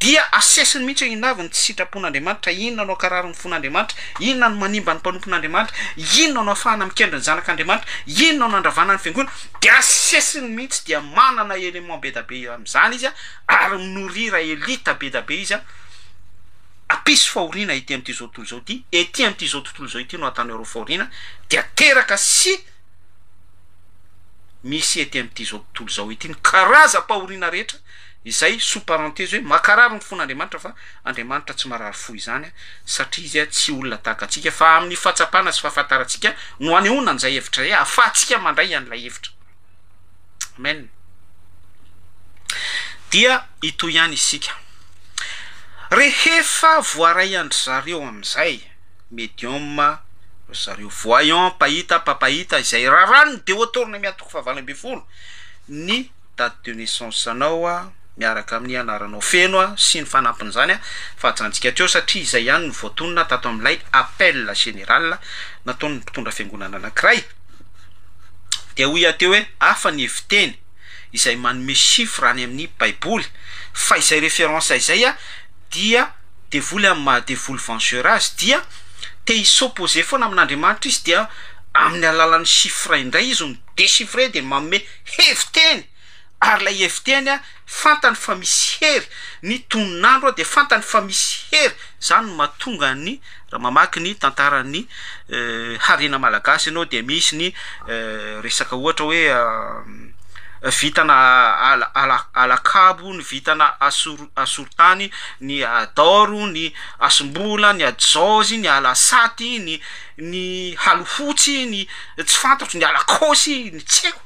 dia asesiny mihitsy inavy ny tsy sitrapon'andriamanitra inona no karary ny fon'andriamanitra inona no manimba ny mpanompon'andriamanitra inona no afahana mikendra ny zanak'andriamanitra inona no andravana ny fiangonana dia asesiny mihitsy dia manana élément be da be am'izany izy ary minorira élite be da be izy apisy fahoriana ity amin'ity zao tontolo zao ty ety amin'ity zao tontolo zao ity no ataon'ireo fahoriana dia teraka sy misy ety amin'ity zao tontolo zao ity ny karaza-pahoriana rehetra izay sous parenthèse hoe makarary ny fon'andriamanitra fa andriamanitra tsy marary fo izany satria izy tsy olona tahaka atsika fa amin'ny fahatsapana sy fahafantarantsika no anehoana an'izay hevitra zay ahafahantsika mandray an'ilay hevitra amen dia ito ihany isika rehefa voaray andry zareo am'izay médium zareo voyant pahita papahita izay rarany de otorina miatoko fahavalo amby folo ny date de naissance anao miaraka amin'ny anaranao feno sy ny fanampin'izany fahajantsika teo satria izay ihany ny voatonona tato amin'ilay appel général nataony mpitondra fiangonana anankiray dia hoy ateo hoe hafa ny heviteny izay manome chiffre any amin'ny baiboly fa izay référence izay dia devoly amin'ny mahadevoly vengeur azy dia te hisopposé foana amin'andriamanitra izy dia amin'ny alalan'ny chiffre indray izy no déchiffré dia manome heviteny ary lay eviteny a fantany fa misy hery ny toninandro de fantany fa misy hery zany mahatonga ny raha mamaky ny tantarany harena malagasy anao de misy ny resaka ohatra hoe vitana alakabo ny vitana asorotany ny adoro ny asimbola ny ajaozy ny alasaty ny halofotsy ny tsy fantatro ny alakosy ny tseko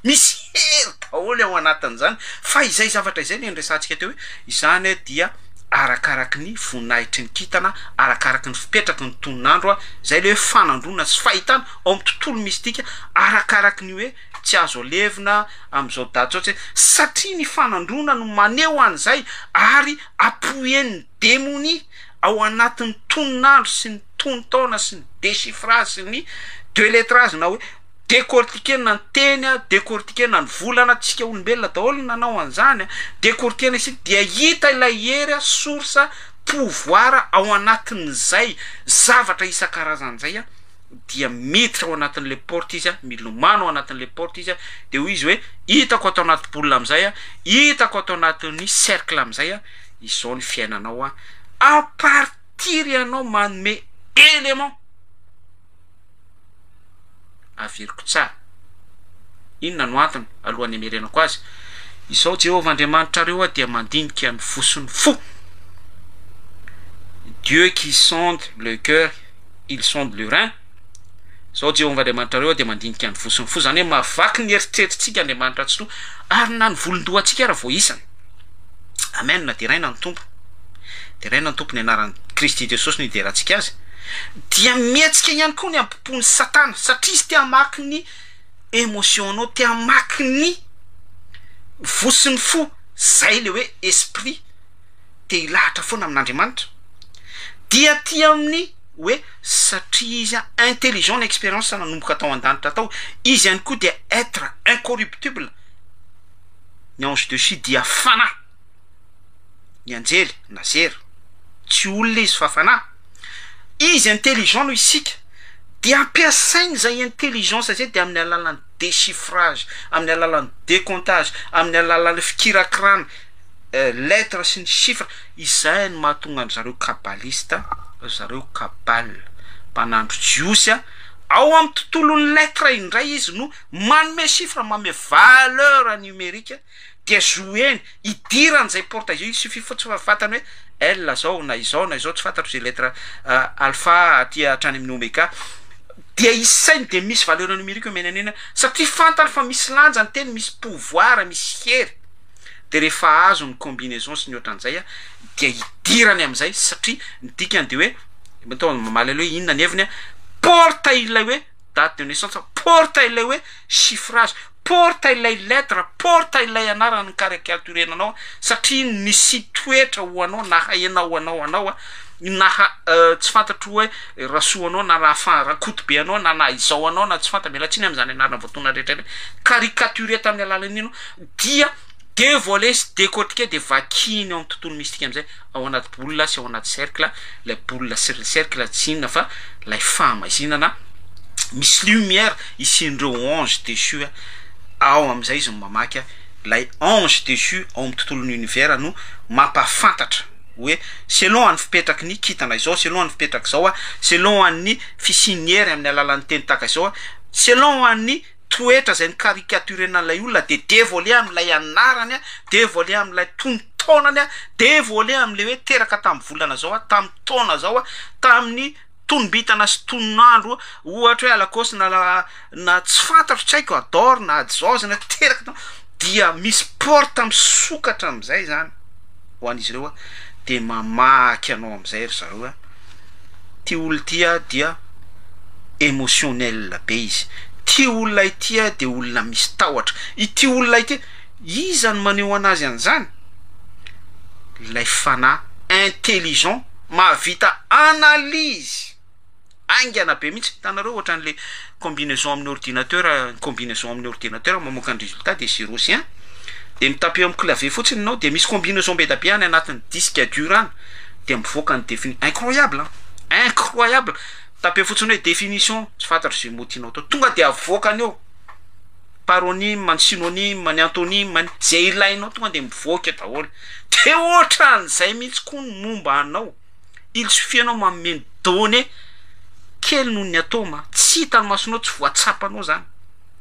misy hery daholo ao anatin'izany fa izay zavatra izay ny resantsika teo hoe izany dia arakaraky ny voninahitry ny kintana arakaraky ny fipetraky ny toninandro zay le hoe fanandrona sy fahitana ao amin'ny tontolo mistika arakaraky ny hoe tsy azo levina am'izao daty zao tsy satria ny fanandrona no maneho an'izay ary apoen'ny demoni ao anatin'ny toninandro sy ny tonitaona sy ny déchiffrage sy ny deux lettrage na hoe décortiquena ny teny décortiquena ny volana tsika olombelona daholo nanao an'izany décortiquena isika dia hita ilay hery source pouvoir ao anatin'izay zavatra isan-karazan'izay dia miditra ao anatin'le porte izy milomano ao anatin'le porte izy de hoy izy hoe hitako atao anaty boule am'izay hitako atao anatin'ny cercle am'izay izao ny fiainanao à partir ianao manome élément aviriko tsara inona no antony alohan'ny emerenako azy izao Jehovah Andriamanitra reo dia mandinika ny fosiny fo Dieu qui sonde le cœur il sonde le rein zao Jehovah Andriamanitra reo dia mandinika ny fosiny fo zany hoe mavaky ny eritrerititsika Andriamanitra tsy to ary na ny volondohantsika raha vao isany amen na deraina ny tompo deraina ny tompo ny anaran'ny Kristy Jesosy ny ideratsika azy dia mihetsika ihany koa ny ampopony satana satria izy tia maky ny émotionnao tia maky ny vosiny fo zay le hoe esprit te ilahatra foana amin'Andriamanitra dia tia amin'ny hoe satria izy intelligent ny expérience nanomboka atao an-danitra tao izy ihany koa dia être incorruptible ny ange de chi dia fanahy ny anjely nazery tsy olona izy fa fanahy izy intelligent no isika dia ampiasainy zay intelligence zay dia amin'ny alalan'ny déchiffrage amin'ny alalan'ny décomptage amin'ny alalan'ny fikirakirana lettre sy ny chiffre izay no mahatonga an zareo kabalista zareo kabale mpanandro jiosy ao amin'ny tontolon'ny lettre indray izy no manome chiffre manome valeur numérique dia joueny idirany zay porte zay suffit fotsy fa fatany hoe L zao na izao tsy fantatro zay lettre alpha aty hatrany amin'ny oméga dia isainy de misy valeur numérique menanena satria fantany fa misy lanja ny teny misy pouvoir misy hery de rehefa azo ny combinaison sy ny ohatran'izay dia idirany am'izay satria ny dikany de hoe atao mamaly hoe inona ny heviny porte ilay hoe date de naissance porte ilay hoe chiffrage porte ilay lettre porte ilay anarany karikaturenanao satria nisy toetra ho anao na haenao anao tsy fantatro hoe rasoanao na rakoto be anao na izao anao na tsy fanta mialatsiny am'izany anarana voatona rehetra karikature tamin'ny alalan'ino dia dévoiler sy décortiquer de vakiny ao amin'ny tontolo mystique am'izay ao anaty boule sy ao anaty cercle lay boule sy cercle tsy inona fa lay fahamazinana misy lumière isindreo ange déchu ao am'izay izy mamaky lay ange déchu ao amin'ny tontolon'ny univers no mampafantatra hoe selon any fipetraky ny kintana izao selon any fipetraky zao selon any fisinière amin'ny alalan'ny teny taka izao selon any toetra zay ny karikaturena-lay olona de dévoiler am'ilay anarany dévoiler am'ilay tonitaonany dévoiler am'le hoe teraka tamin'ny volana zao tamin'ny taona zao tamin'ny tonombitana sy toninandro ohatra hoe alakosy na tsy fantatro tsy haiko ador na ajaozy na teraka dia misy porte misokatra am'izay zany ho an'izy ireo de mamaky anao am'izay ry zareo ty olo tia dia émotionnel be izy ty olona ity de olona misy tahotra ity olona ity izany maneho anazy an'izany lay fanahy intelligent mahavita analyse aingana be mihitsy hitanareo ohatran'le combinaison amin'ny ordinateur mamoaka ny résultat de 0 sy 1 de mitape amin'ny clavier fotsiny anao de misy combinaison be da be any anatin'ny disque dur any de mivoaka ny défini incroyable tape fotsiny hoe définition tsy fantatro zay motinao to tonga de avoakany eo paronyme, ny synonyme, ny antonyme, zay ilainao tonga de mivoaka daholo. De ohatran'izay mihitsy koa ny momba anao. Il suffit anao manome donné kely noho ny atoma, tsy hitany masonao, tsy voatsapanao zany.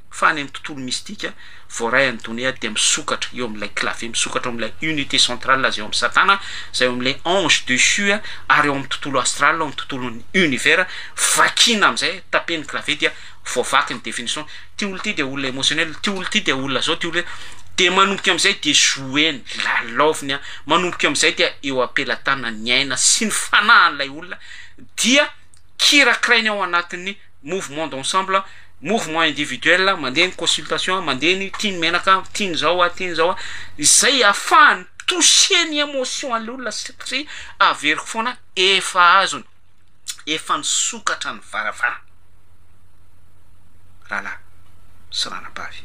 Fa any amin'ny tontolo mystika voaray ny donné de misokatra eo amin'ilay clavier, misokatra amin'ilay unité centrale zay eo amin'ny satana, zay eo amin'ilay ange dessus, ary eo amin'ny tontolo astral, eo amin'ny tontolon'ny univers, vakina amin'izay tapeny clavier dia voavaky ny définition. Ty olo ty de olona émotionnel, ty olo ty de olona zao, ty olo de manomboka amin'izay de joueny, lalaoviny, manomboka amin'izay dia eo ampelatana ny aina sy ny fanahan'ilay olona, dia kirakirainy ao anatin'ny mouvement d'ensemble, mouvement individuel, mandeha ny consultation, mandeha ny tiany menaka, tiany zao, tiany zao, izay afahany toucher ny émotion an'olona satria averiko foana efa azony, efa nisokatra ny varavara. Rahalahy sy ranabavy,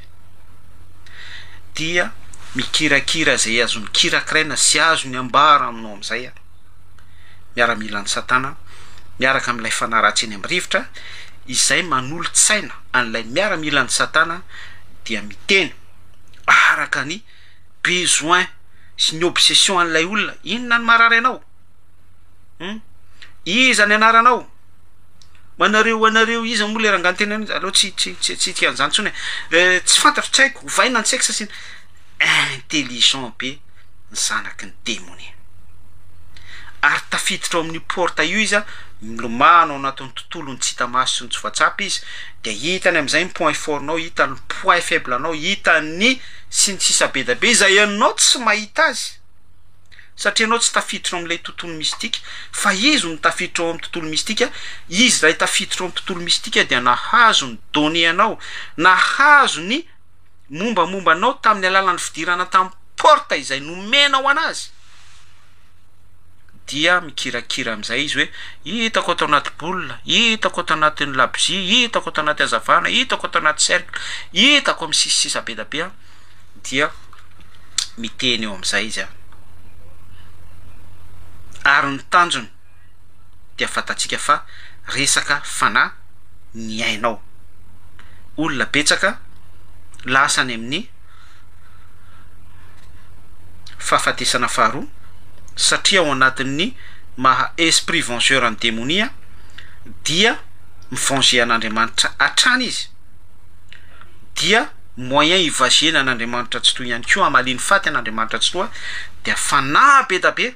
dia mikirakira zay azony kirakiraina sy azony ambara aminao amin'izay, miaramila ny satana, miaraka amin'ilay fanaratsy eny amin'ny rivotra, izay manolo-tsaina an'ilay miaramila ny satana dia miteny araka ny besoin sy ny obsession an'ilay olona. Inona ny marary anao? Iza ny anaranao? Anareo iza moa le rangany tena aloha tsy tian'izany tsony, tsy fantatro, tsy haiko, vaina ny tsaiko sasiny. Intelligent be ny zanaky ny démonie, ary tafiditra ao amin'ny porta io izy, milomano anatin'ny tontolony tsy hita maso sy ny tsy voatsapa izy, de hitany amin'izay ny point fortnao, hitany point faible anao, hitany sy ny sisa be da be izay anao tsy mahita azy, satria anao tsy tafiditra amin'ilay tontolo mystika, fa izy no tafiditra ao amin'ny tontolo mystika. Izy zay tafiditra ao amin'ny tontolo mystika dia nahazo ny donné anao, nahazo ny mombamomba anao tamin'ny alalan'ny fidirana tamin'ny porta izay nomenao anazy. Dia mikirakira amin'izay izy hoe hitako ato anaty bolla, hitako ato anatin'ny labozia, hitako ato anaty hazavana, hitako ato anaty cercle, hitako amin'ny sisisisa be da be, dia miteny eo amin'izay izy. Ary ny tanjony dia fatatsika fa resaka fanahy ny ainao. Olona betsaka lasany amin'ny fahafatesana faharoa, satria ao anatin'ny maha esprit vengeur ny démonia dia mivenger an'Andriamanitra hatrany izy, dia moyen ivagena an'Andriamanitra tsy toy ihany koa, amaliny faty an'Andriamanitra tsy toa, dia fanahy be da be,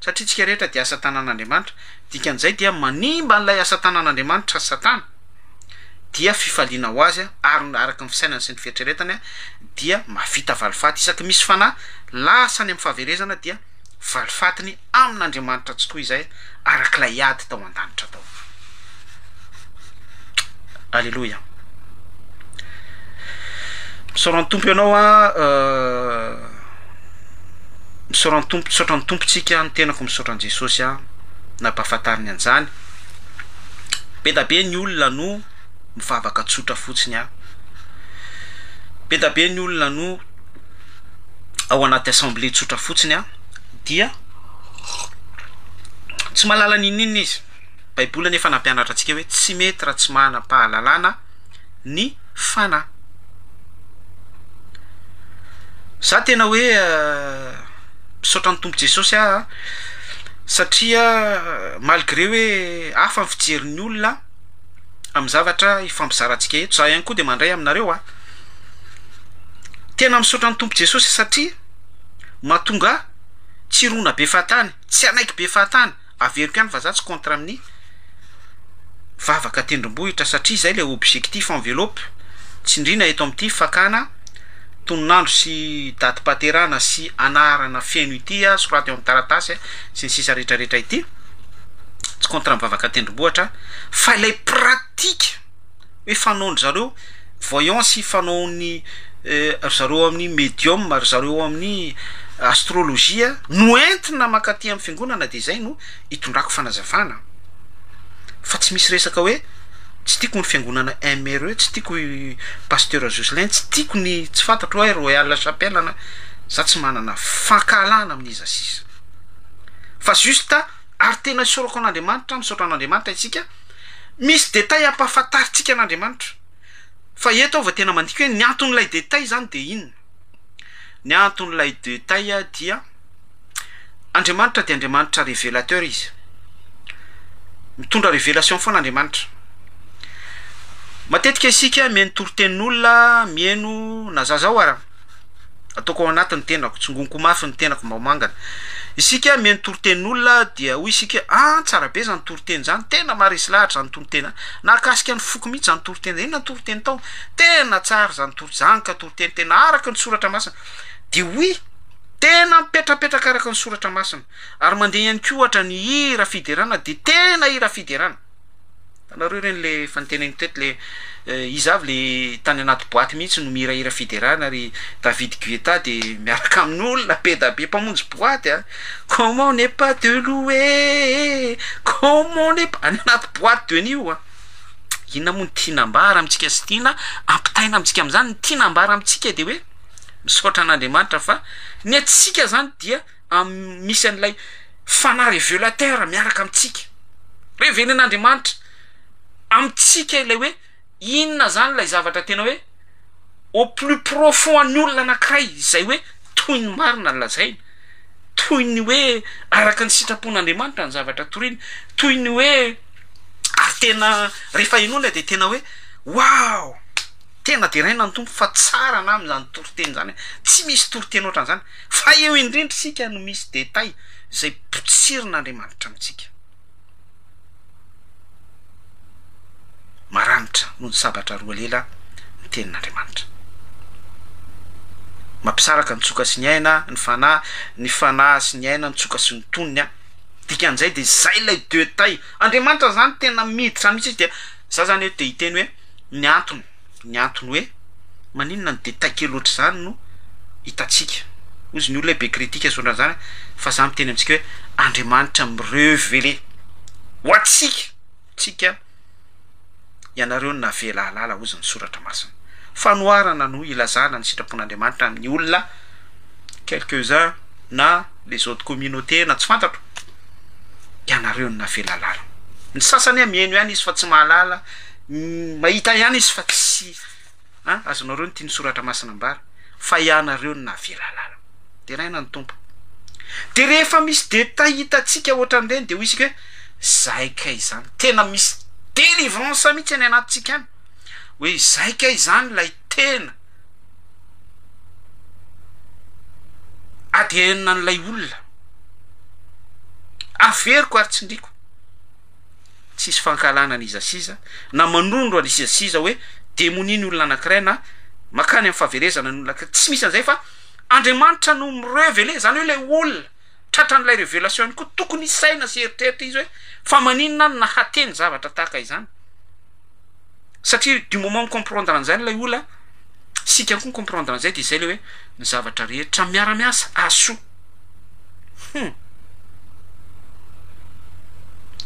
satria tsika rehetra dia asa tanan'Andriamanitra. Dikan'izay dia manimba an'ilay asa tanan'Andriamanitra satana, dia fifaliana ho azy, ary araka ny fisainany sy ny fietreretany, dia mavita valifaty. Isaky misy fanahy lasany amin'ny fahaverezana dia valifatiny amin'Andriamanitra tsy toy izay, arak'ilay ady tao an-danitra tao. Alléluia. Misaorany tompo ianao misaorany tompo, misaotrany tompotsika ny tenako misaotrany Jesosy nampahafantariny an'izany. Be da be ny olona no mivavaka tsotra fotsiny, be da be ny olona no ao anaty assemblée tsotra fotsiny, dia tsy malala ninina izy. Baiboly nefa nampianatra antsika hoe tsy mety raha tsy manam-pahalalana ny fanahy. Za tena hoe misaotra ny tompo Jesosy satria malgré hoe hafa ny fijerin'ny olona amin'ny zavatra ifampizarantsika eto, za ihany koa de mandray aminareo tena misaotra ny tompo Jesosy satria mahatonga tsy rona be fahatany, tsy anaiky be fahatany. Averiko ihany fa za tsy contre amin'ny vavaka tendrombohitra, satria izay le objectif enveloppe tsindrina eto amin'ity fakana toninandro sy daty paterana sy anarana feno ity soraty eo amin'ny taratasy sy ny sisa rehetrarehetra ity, tsy contre amin'ny vavaka tendrombohitra, fa ilay pratique hoe fanaondry zareo voyance, fanaony zareo amin'ny médium, ary zareo amin'ny astrologie no entina makaty amin'ny fiangonana, de izay no itondrako fanazavana. Fa tsy misy resaka hoe tsy tiako ny fiangonana MRE, tsy tiako pasteur Jocelyn, tsy tiako ny tsy fantatro hoe Royal Chapelle, za tsy manana fankalana amin'iza sisa, fa juste ary tena isorako an'Andriamanitra, misaotra an'Andriamanitra isika, misy détail ampahafantaritsika an'Andriamanitra, fa eto aho va tena mandika hoe ny anton'ilay détail zany de inona ny anton'ilay détail dia Andriamanitra dia Andriamanitra révélateur izy mitondra révélation foana Andriamanitra matetika isika mihaino torotenin'olona mihaino na zazao ara ataoko ao anatiny tenako tsongoniko mafy ny tenako mba mangana isika mihaino torotenin'olona dia hoy isika tsara be zany toroteny zany tena marisy lahatra zany toroteny nakasika ny foko mihitsy zany toroteny inona toroteny tao tena tsara zany zany ka toroteny tena araka ny soratra masina dia hoy tena mipetrapetraka araka ny soratra masina ary mandeha ihany koa ohatra ny hira fiderana dia tena hira fiderana tanareo reny le fanteneny teto le izy avy le tany anaty boaty mihitsy no mihirahira fiderana ary David Guetta dia miaraka amin'olona be da be mpamonjy boaty comment n'est pas de louer comment n'est pas any anaty boaty de nio inona moa ny tianambara amintsika sy tiana ampitaina amintsika amin'izany ny tianambara amintsika dia hoe misaotra an'Andriamanitra fa ny atsika zany dia misy an'ilay fanahy révélateur miaraka amintsika révélen'Andriamanitra amintsika ilay hoe inona zany ilay zavatra tena hoe au plus profond any olona anankiray izay hoe toy ny marina ny lazaina toy ny hoe araka ny sitrapon'Andriamanitra ny zavatra toriny toy ny hoe ary tena rehefa inona dia tena hoe wow tena de raina ny tompo fa tsara na amin'izany toroteny zany tsy misy toroteny ohatran'izany fa eo indrindra sika no misy détail izay potsirin'Andriamanitra amintsika maranitra noho ny sabatra roa lela ny tenin'Andriamanitra mampisaraka ny tsoka sy ny aina ny fanahy sy ny aina ny tsoka sy ny tonony dikan'izay dia zay ilay détail Andriamanitra zany tena miditra mihitsy izy dia za zany hoe dia hiteny hoe ny antony hoe maninona ny détail kely oatra zany no hitatsika ozy ny olona be kritika zondrany zany fa za miteny amintsika hoe Andriamanitra mirévélé ho atsika ianareo ny navela alala ozy ny soratra masina fanoharana no ilazana ny sitrapon'Andriamanitra amin'ny olona quelques-uns na les autres communautés na tsy fantatro ianareo ny navela alala ny sasany mihaino ihany izy fa tsy mahalala mahita ihany izy fa tsy azonareo ny tiany soratra masina ambara fa ianareo ny navela alala dia raina ny tompo dia rehefa misy détail hitatsika ohatran'ireny dia ho isika hoe zay kay zany tena misy délivrance mihitsy any anatintsika any hoe zay kay zany lay tena adenina n'ilay olona averiko ary tsindriko tsisy fankalana ny izasiza na manondro any izasiza hoe démonie ny olona anankiray na makany amin'ny fahaverezana ny olona tsy misy an'izay fa Andriamanitra no mirévélé zany hoe ilay olona tratran'ilay révélation ihany koa tokony isaina sy eritreritra izy hoe fa maninona no nahateny zavatra tahaka izany satria du moment micomprendre an'izany ilay olona sika koa micomprendre an'izay dia izay le hoe ny zavatra rehetra miara-miasa aso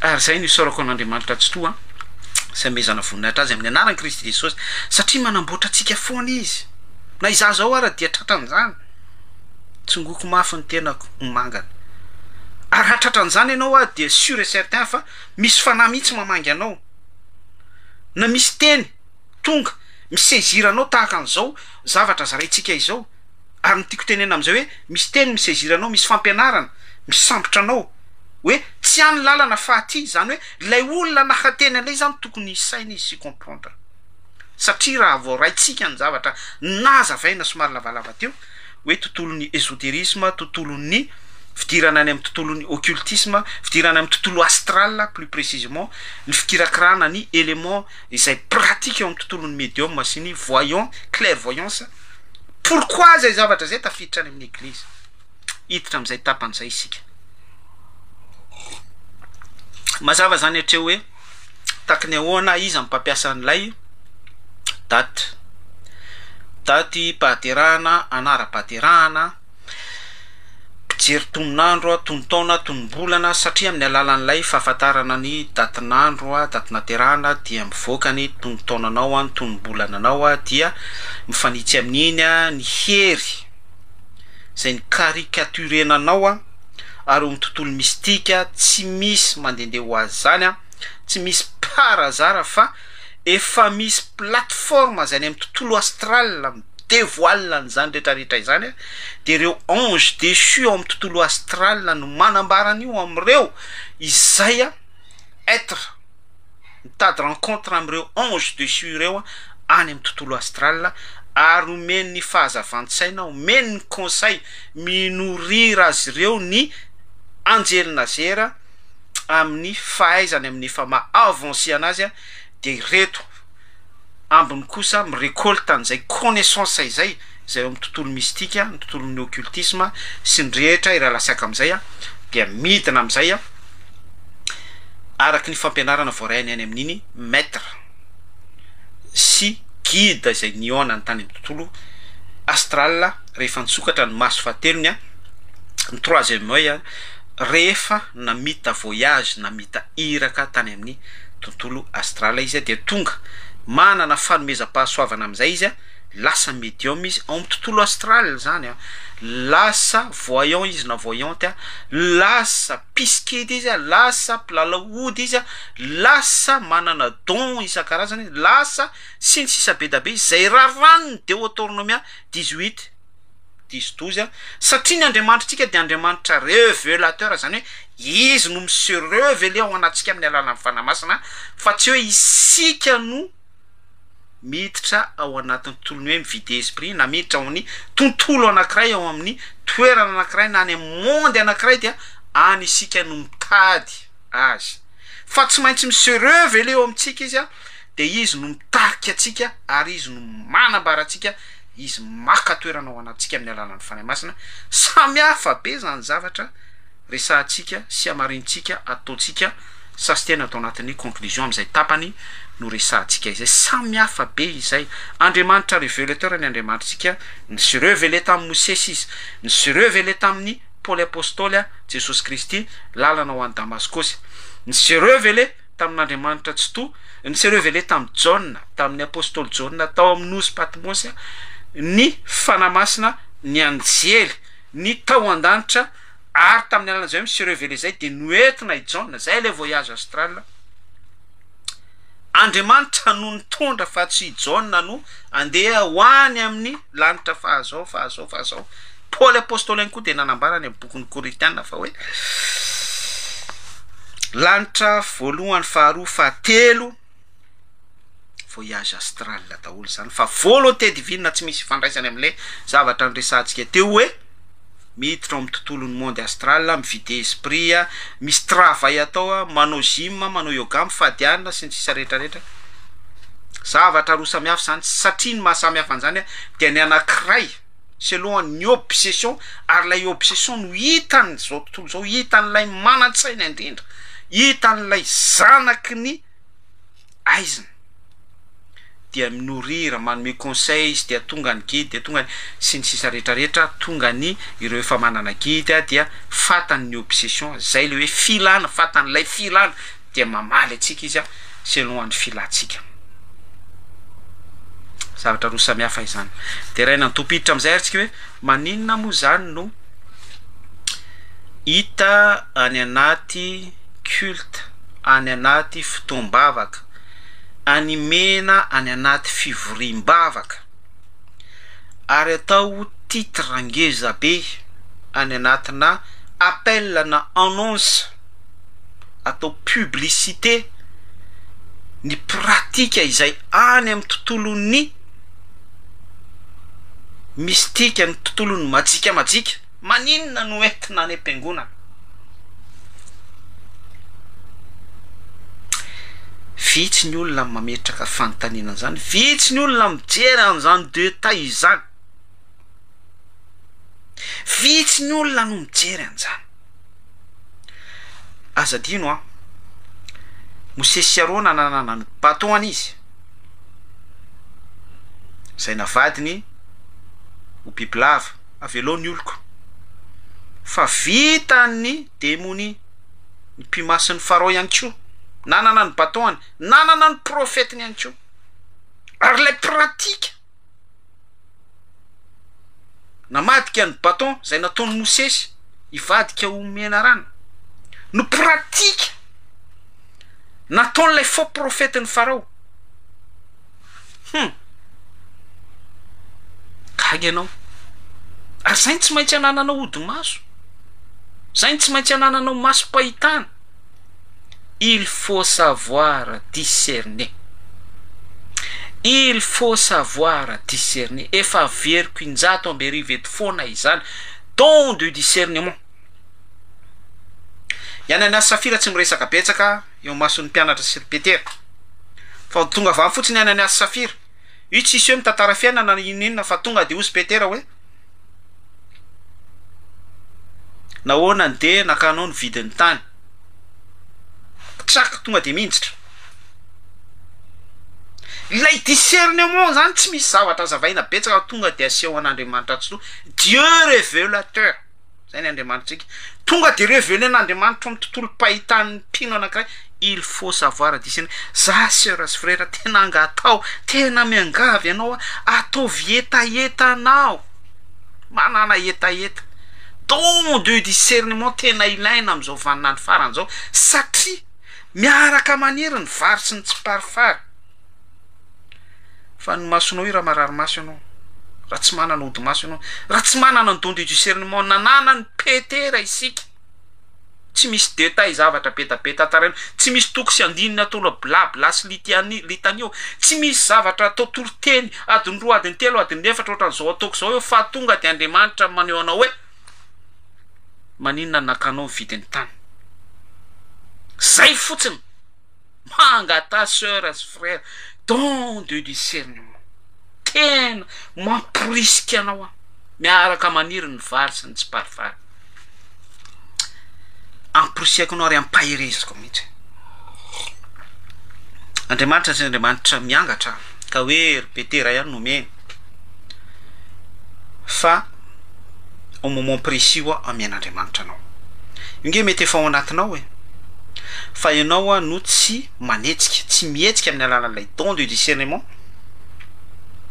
ary zay no isaorako an'Andriamanitra tsy toa sy amezana voninahitra azy amin'ny anaran'i Kristy Jesosy satria manamboatra antsika foana izy na izaza ao ara dia tratran'izany tsongoko mafy ny tenako ny mangana ary hatratran'izany ianao dia sûr et certain fa misy fanahy mihitsy mamangy anao na misy teny tonga miseziranao tahaka an'izao zavatra zaraintsika izao ary ny tiako tenena amin'izay hoe misy teny miseziranao misy fampianarana misambotra anao hoe tsy any lalana fahaty zany hoe ilay olona nahateny an'ilay zany tokony isaina izy sy comprendre satria raha vao raintsika ny zavatra nazavaina somary lavalava teo hoe tontolon'ny ésotérisme tontolon'ny fidirana any amin'ny tontolon'ny occultisme fidirana amin'ny tontolo astral plus précisément ny fikirakirana ny élément izay pratique eo amin'ny tontolon'ny médium sy ny voyant clairvoyance pourquoi zay zavatra zay tafiditra any amin'ny église hiditra amin'izay tapan'izay isika mazava zany hatreo hoe takiny ahoana izy mpampiasa an'ilay daty pahaterahana anara-pahaterahana mpijery tononandro tonotaona tonombolana satria amin'ny alalan'ilay fahafantarana ny datinandro datinaterahana dia mivoaka ny tonotaonanao ny tonombolananao dia mifanitsy amin'iny ny hery zay ny karikaturenanao ary amin'ny tontolo mistika tsy misy mandehandeha ho azy zany tsy misy parazara fa efa misy plateforme zany amin'ny tontolo astral devoile n'izany rehetrarehetra izany de ireo ange déchu amin'ny tontolo astral no manambaran'io am'ireo izay être mitady rencontre am'ireo ange déchu ireo any amin'ny tontolo astral ary omeny ny fahazavantsaina omeny ny conseil minorira azy ireo ny anjelinazera amin'ny fahaizany amin'ny efa ma-avancé anazy de reto ambiny kosa mirécolte an'izay connaissance izay amin'ny tontolo mystique ny tontolon'ny occultisme sy ny rehetra irahalasiaka am'izay dia midina am'izay araky ny fampianarana voarahiny any amin'iny maître sy guide izay niona ny tany amin'ny tontolo astral rehefa nitsokatra ny maso fahatelony ny troisième œil rehefa namita voyage namita iraka tany amin'ny tontolo astral izy dia tonga manana fanomezam-pahasoavana am'izay izy lasa médium izy amin'ny tontolo astral zany lasa voyant izy na voyante lasa pisquide izy lasa plalaody izy lasa manana don isan-karazany lasa sy ny sisa be da be izay raranony Deutéronomie 18 10-12 satria ny Andriamanitra dia Andriamanitra révélateur zany hoe izy no monsieur révélé ao anatsika amin'ny alalan'ny fanamasina fa tsy hoe isika no miditra ao anatin'ny tontolony hoe mividy esprit na miditra ao amin'ny tontolo anankiray ao amin'ny toerana anankiray na any monde anankiray dia any isika no mitady azy fa tsy maintsy monsieur révélé eo amintsika izy de izy no mitarika atsika ary izy no manambara atsika izy maka toerana ao anatsika amin'ny alalan'ny fanahy masina samy hafa be zany zavatra resahantsika sy amarintsika ataotsika sasy tena atao anatin'ny conclusion am'izay tapany no resahantsika izay samy hafa be izay Andriamanitra révélateur ny Andriamanitsika nisy révélé tamin'ny Mosesy izy nisy révélé tamin'ny Paul apostole Jesosy Kristy lalana ho an'ny Damaskosy nisy révélé tamin'Andriamanitra tsy to nisy révélé tamin'ny John tamin'ny apostole John tao amin'ny nosy Patmos ny fanamasina ny anjely ny tao an-danitra ary tamin'ny alana zay misy révélé zay de noentina i John zay le voyage astral Andriamanitra no nitondra fa tsy John no andeha ho any amin'ny lanitra fahazao Paul apostole koa de nanambarany amin'ny bokin'ny Korintiana fa hoe lanitra voalohany faharoa fahatelo voyage astral daholo zany fa volonté divine tsy misy fandraisany amin'le zavatra nyresantsika teo hoe miditra amin'ny tontolon'ny monde astral mividy esprit misy travail atao manao gym manao yoga mifadianina sy ny sisa rehetrarehetra zavatra roa samihafa zany satria ny mahasamihafa an'izany dia ny anankiray selon ny obsession ary lay obsession no hitany zao tontolo zao hitan'ilay manan-tsaina indrindra hitan'ilay zanaky ny aiziny dia minorira manome conseil izy dia tonga ny guide dia tonga sy ny sisa rehetrarehetra tonga ny ireo efa manana guide dia fatany obsession zay le hoe filana fatan'ilay filana dia mamaly atsika izy selon any filantsika zavatra roa samihafa izany de raha nantopiditra am'izay aritsika hoe maninona moa zany no hita any anaty culte any anaty fotoam-bavaka any mena any anaty fivoriam-bavaka ary atao titre ngeza be any anatina appel na annonce atao publicité ny pratika izay any amin'ny tontolon'ny mystique ny tontolon'ny majika maninona no entina any am-piangonana vitsy ny olona mametraka fanontaniana zany vitsy ny olona mijery an'izany détail izany vitsy ny olona no mijery an'izany azadino Mosesy Arona nanana ny baton izy zay navadiny ho bibilava avelo ny oloko fa vitany demony ny mpimasy ny farao ihany koa nanana ny baton nanana ny prophète ihany koa ary lay pratika namadika ny baton zay nataony Mosesy ivadika ho mena rano no pratika nataon'ilay faux prophète ny farao gagy ianao ary zay tsy maintsy anananao odi-maso zay tsy maintsy anananao maso-pahitana. Il faut savoir discerner. Il faut savoir discerner. Efa veriko injato amby arivo eto foana izany. Don de discernement. Ianana Safira tsy miresaka betsaka eo mason'ny mpianatra sy Petera. Fa tonga avy fotsiny ianana Safira. Io tsisy hoe mitantara fiainana inona fa tonga de ozy Petera hoe nahoana nde nakanao ny vidin'ny tany. Traka tonga de minjitra. Ilay discernement zany tsy misy zavatra zavaina betsaka tonga de aseho an'Andriamanitra tsy Dieu révélateur. Zay ny Andriamanitra tsika. Tonga de révélé n'Andriamanitra amin'ny tontolo pahitan'ny mpino anankiray. Il faut savoir discerner. Za sœurs sy frères tena angatao, tena miangavy ianao ataovy etaetanao. Manana etaeta. Don de discernement tena ilaina am'izao vaninany faran'izao satria miaraka maniry ny vary sy ny tsy parifary. Fa ny masonao io raha marary maso ianao, raha tsy manana ody maso ianao, raha tsy manana ny don de discernement nanana ny Petera isika. Tsy misy détail zavatra betabeta taraina, tsy misy toko sy andinina atao blabla sy litanio, tsy misy zavatra atao toroteny adiny roa adiny telo adiny efatra ohatran'izao ataoko zao eo fa tonga de Andriamanitra maneho anao hoe maninona nakanao vidin'ny tany. Zay fotsiny mangata sœurs sy frères don de discernement tena mampirisika anao miaraka maniry ny vary sy ny tsy parifary. Ampirisiko anao ary ampahireziko mihitsy. Andriamanitra sy Andriamanitra miangatra ka hoe ry Petera ihany nomeny fa au moment précis amian'Andriamanitra anao. Inge mety efa ao anatinao fa ianao no tsy manetsika, tsy mietsika amin'ny alalan'ilay don de discernement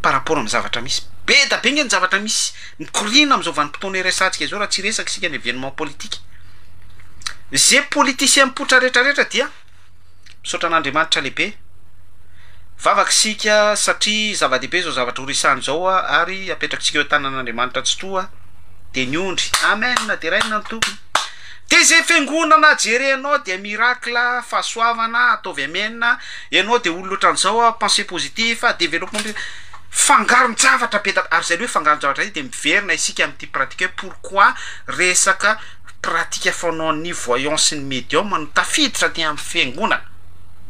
par rapport amin'ny zavatra misy. Be da be nge ny zavatra misy mikorina am'izao vanim-potoana iresantsika izao raha tsy resaka isika ny événement politique. Zay politicien mipotra rehetrarehetra dia misaotra an'Andriamanitra lehibe. Vavaka sika satria zava-dehibe zao zavatra horisany zao ary apetrakitsika eo tanan'Andriamanitra tsy toa de niondry. Amen de raina ny tompony. De zay fiangonana jerenao de miracle fahasoavana ataovy amena ianao de olona ohatran'izao pensée positive développement fangaron zavatra betaka ary zay hoe fangaron zavatra de miverina isika amin'ity pratique pourquoi resaka pratique fanao ny voyance ny médium no tafiditra ty amin'ny fiangonana.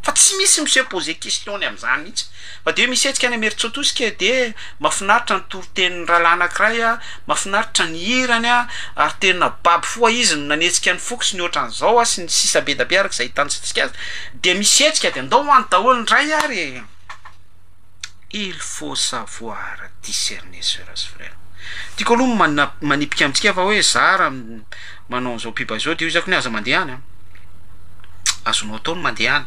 Fa tsy misy monsieur poser question am'izany mihitsy. Fa de misetsika any Ameritsotosika de mafinaritra ny toroteny rahalahy anankiray mafinaritra ny hirany ary tena baby foa izy no nanetsika ny foko sy ny ohatran'izao sy ny sisa be da be araka izay hitantsika azy de misetsika de andao ho any daholo ndray ary. Il faut savoir discerner sœurs sy frères. Tiako aloha manipika amintsika fa hoe zara manao an'izao piba zao de io izako ny aza mandehany azonao atao ny mandehany.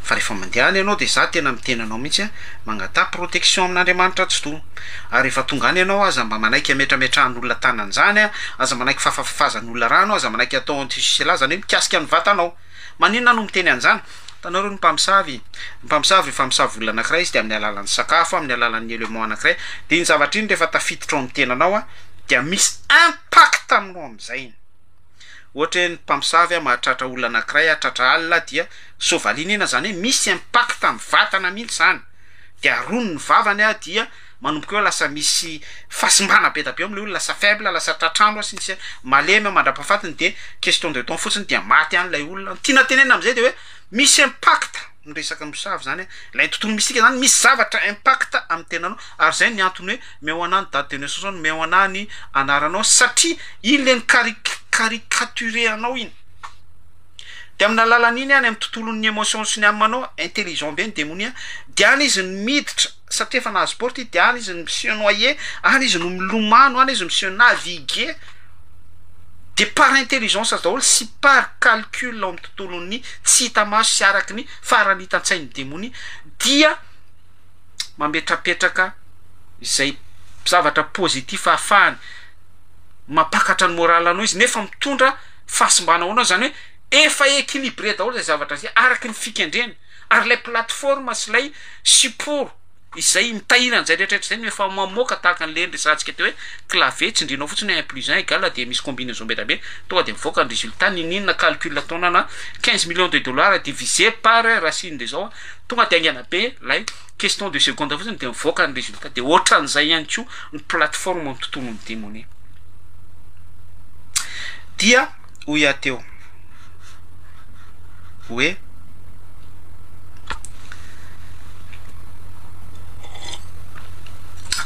Fa rehefa mandehany ianao de za tena mitenanao mihitsy mangata protection amin'Andriamanitra tsy to. Ary rehefa tonga any ianao aza mba manaiky ametrametrahan'olona tanan'izany aza manaiky fafafazan'olona rano aza manaiky atao antisela zany hoe mikasika ny vatanao. Maninona no miteny an'izany? Tanareo ny mpamosavy rehefa misavy olona anankiray izy de amin'ny alalan'ny sakafo amin'ny alalan'ny élément anankiray de iny zavatra iny rehefa tafiditra ao amin'ny tenanao dia misy impact aminao amin'izay. Ohatra hoe ny mpamosavy mahatratra olona anankiray hatratra alina dia sovalina ina zany hoe misy impact amin'ny vatana mihitsy zany. De aronony ny vavany dia manomboka eo lasa misy fasimbana be da be amin'ilay olona lasa faible lasa tratrano sy nisy malemy mandrapahafatiny de question de temps fotsiny dia maty an'ilay olona. Tiana tenena am'izay de hoe misy impact ny resaka mosavy zany lay tontolo misika zany misy zavatra impact amin'ny tenanao ary zay ny antony hoe meo anany date de naissance no meo anany anaranao satria iny le ny caricaturé anao iny. De amin'ny alalan'iny any amin'ny tontolon'ny émotion sy ny aminao intelligent be ny démonia de any izy ny miditra satria efa nahazo porte de any izy ny monsieur noyer any izy no milomano any izy monsieur naviguer de par intelligence azy daholo sy par calcul ao amin'ny tontolon'ny tsy hita maso sy araky ny farany hitan-tsain'ny démonia dia mametrapetraka izay zavatra positif ahafahany mapakatra ny moral anao izy nefa mitondra fahasimbana anao zany hoe efa équilibré daholo zay zavatra zay araky ny fikendreny ary lay plateforme sy lay support izay mitahiran'izay rehetrarehetra zay efa mamoaka tahaka an'le resantsika teo hoe clavier tsindrinao fotsiny 1+1 égale dia misy combinaison be be tonga dia mivoaka ny résultat ninina calcul ataona na 15 millions de dollars divisé par racine de zao tonga dia angana be lay question de seconde fotsiny dia mivoaka ny résultat dia ohatran'izay ihany koa ny plateforme amin'ny tontolo ny démonie dia hoy ateo hoe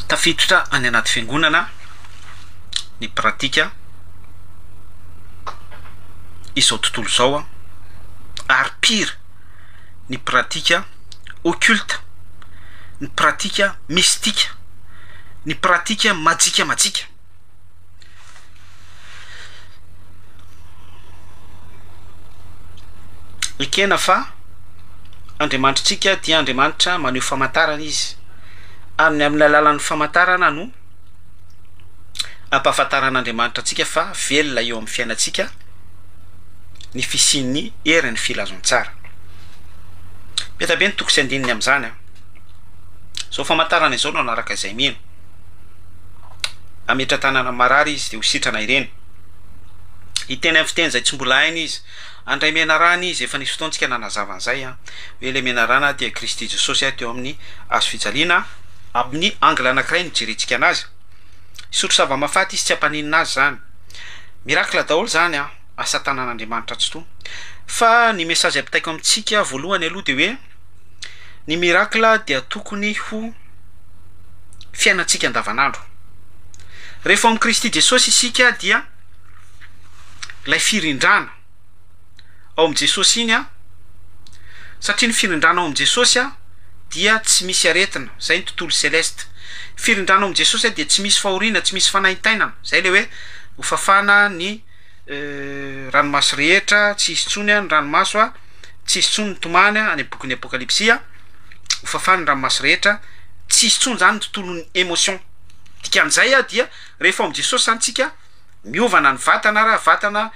tafitotra any anaty fiangonana ny pratika izao tontolo zao ary pire ny pratika occulte ny pratika mystique ny pratika majika ekena fa andriamanitrantsika dia andriamanitra maneho famantarana izy amin'ny alalan'ny famantarana no ampahafantaran'andriamanitra antsika fa velona eo amin'ny fiainantsika ny fisian'ny hery ny filazontsara betabe ny toko sy andininy amin'izany zao famantarana izao no anaraka izay mino ametra tanana marary izy dia ho sitrana ireny hiteny amin'ny fiteny zay tsy mbola hainy izy andray menarana izy efa nisy fotoantsika nanazavan'izay hoe le menarana dia Kristy Jesosy teo amin'ny azo fijaliana amin'ny angle anankiray ny jerentsika anazy sotro sava-mafaty izy tsy hampaninina azy zany miracle daholo zany asa tanan'andriamanitra tsy to fa ny message apitaiko amintsika voalohany aloha dia hoe ny miracle dia tokony ho fiainantsika andavanandro rehefa amin'ny Kristy Jesosy isika dia lay firindrana ao amin'ny Jesosy iny satria ny firindrana ao amin'ny Jesosy dia tsy misy aretina zay ny tontolo céleste firindrana ao amin'ny Jesosy dia tsy misy fahoriana tsy misy fanahintainana zay le hoe hofafana ny ranomaso rehetra tsy isy tsony ny ranomaso tsy isy tsony ny tomany any boky ny apokalipsia hofafana ny ranomaso rehetra tsy isy tsony zany ny tontolon'ny émotion dikan'izay dia rehefa ao amin'ny Jesosy zanytsika miovana ny vatana raha vatana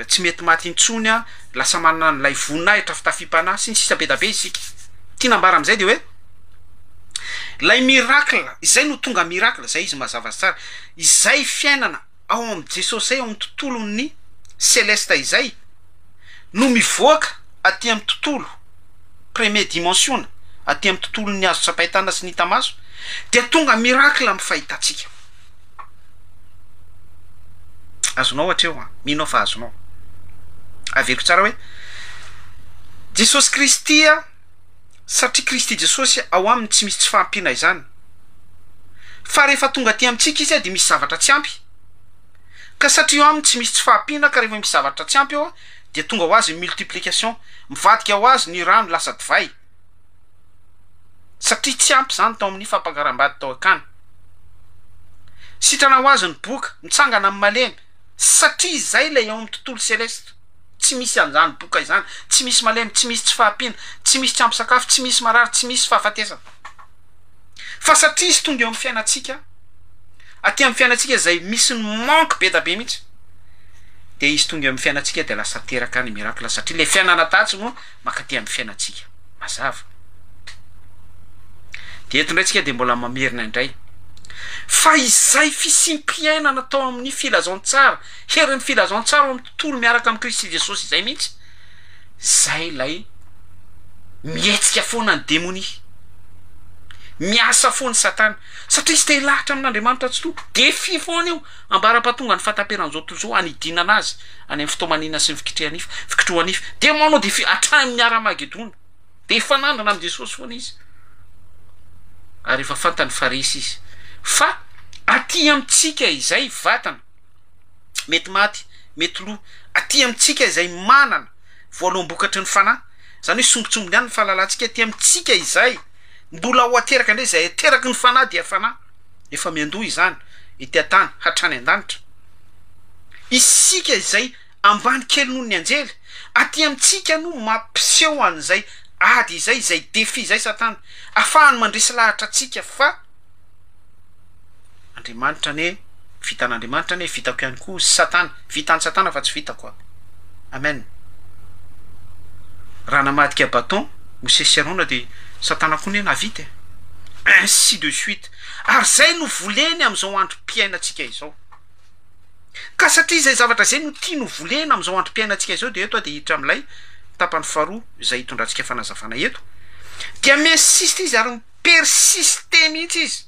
tsy mety maty intsony lasa manana nylay voninahitra fitafipana sy ny sisa be da be isika tinambara am'izay dia hoe lay miracle izay no tonga miracle zay izy mazava tsara izay fiainana ao amin'ny Jesosy zay ao amin'ny tontolon'ny céleste izay no mivoaka aty amin'ny tontolo premier dimension aty amin'ny tontolon'ny azo tsapahitana sy ny hitamaso dia tonga miracle amin'ny fahitatsika azonao hatreo minao fa azonao aveko tsara hoe Jesosy Kristy satria Kristy Jesosy ao aminy tsy misy tsy fahampiana izany fa rehefa tonga aty amintsika izy dia misy zavatra tsy ampy ka satria ao aminy tsy misy tsy fahampiana ka rehefa misy zavatra tsy ampy eo dia tonga ho azy multiplication mivadika ho azy ny rano lasa divay satria tsy ampy zany tao amin'ny fampangaram-bady tao akany sitrana ho azy ny boka mitsangana amin'ny malemy satria izay lay ao amin'ny tontolo céleste tsy misy an'izany boka izany tsy misy malemy tsy misy tsy fahampiana tsy misy tsy ampy sakafo tsy misy marary tsy misy fahafatesana fa satria izy tonga eo amin'ny fiainantsika aty amin'ny fiainantsika zay misy ny manque be da be mihitsy dia izy tonga eo amin'ny fiainantsika dia lasa teraka ny miracle satria le fiainana tatsy no makaty amin'ny fiainantsika mazava dia eto indraytsika dia mbola mamerina indray fa izay fisimpiaina natao amin'ny filazantsara herin'ny filazantsara amin'ny tontolo miaraka amin'ny Kristy Jesosy izay mihitsy zay lay mihetsika foana ny démonie miasa foany satana satria izy te hilahatra amin'Andriamanitra tsy to defi foana io ambara-pahatonga ny fataperan'izao tozo anidina anazy any amin'ny fitomanina sy ny fikitohanify dia manao defi hatrany miara-magedona dia efa nandrina amin'ny Jesosy foana izy ary efa fantany faresy izy fa aty amintsika izay vatana mety maty mety loha aty amintsika izay manana voaloam-bokatry ny fanahy zany hoe sombitsombony ihany ny fahalalantsika aty amintsika izay mbola ho ateraka indray izay ateraky ny fanahy dia fanahy efa miandoha izany itiatany hatrany an-danitra isika izay ambany kely noho ny anjely aty amintsika no mampiseho an'izay ady izay defi izay satana ahafahany mandresy lahatra atsika fa Andriamanitra ne vitan'Andriamanitra ne vitako ihany koa satana vitany satana fa tsy vitako amen raha namadika baton Mosesy Arona dia satana koa ne navita ainsi de suite. Ary zay no voleny am'izao androm-piainantsika izao. Ka satria izay zavatra zay no tia no volena am'izao androm-piainantsika izao, de eto de hiditra am'ilay tapany faharoa izay hitondratsika fanazavana eto. Dia miinsiste izy ary persiste mihitsy izy.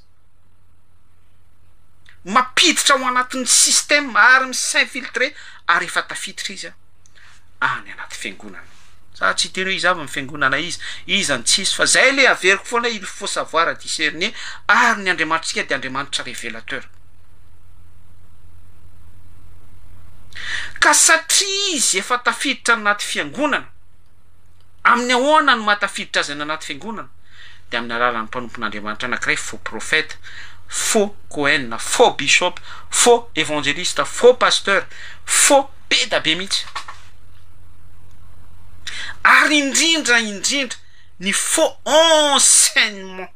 Mapiditra ao anatin'ny système ary s'infiltrer ary efa tafiditra izy any anaty fiangonana. Za tsy teny hoe izy avy amin'ny fiangonana izy any tsisy fa zay le averiko foana il faut savoir à discerner ary ny Andriamanitsika dia Andriamanitra révélateur. Ka satria izy efa tafiditra anaty fiangonana, amin'ny ahoana no mahatafiditra azy anaty fiangonana? Dia amin'ny alalan'ny mpanompon'Andriamanitra anankiray, faux prophète, faux Cohen, faux bishop, faux évangéliste, faux pasteur, faux be da be mihitsy. Ary indrindra ny faux enseignement.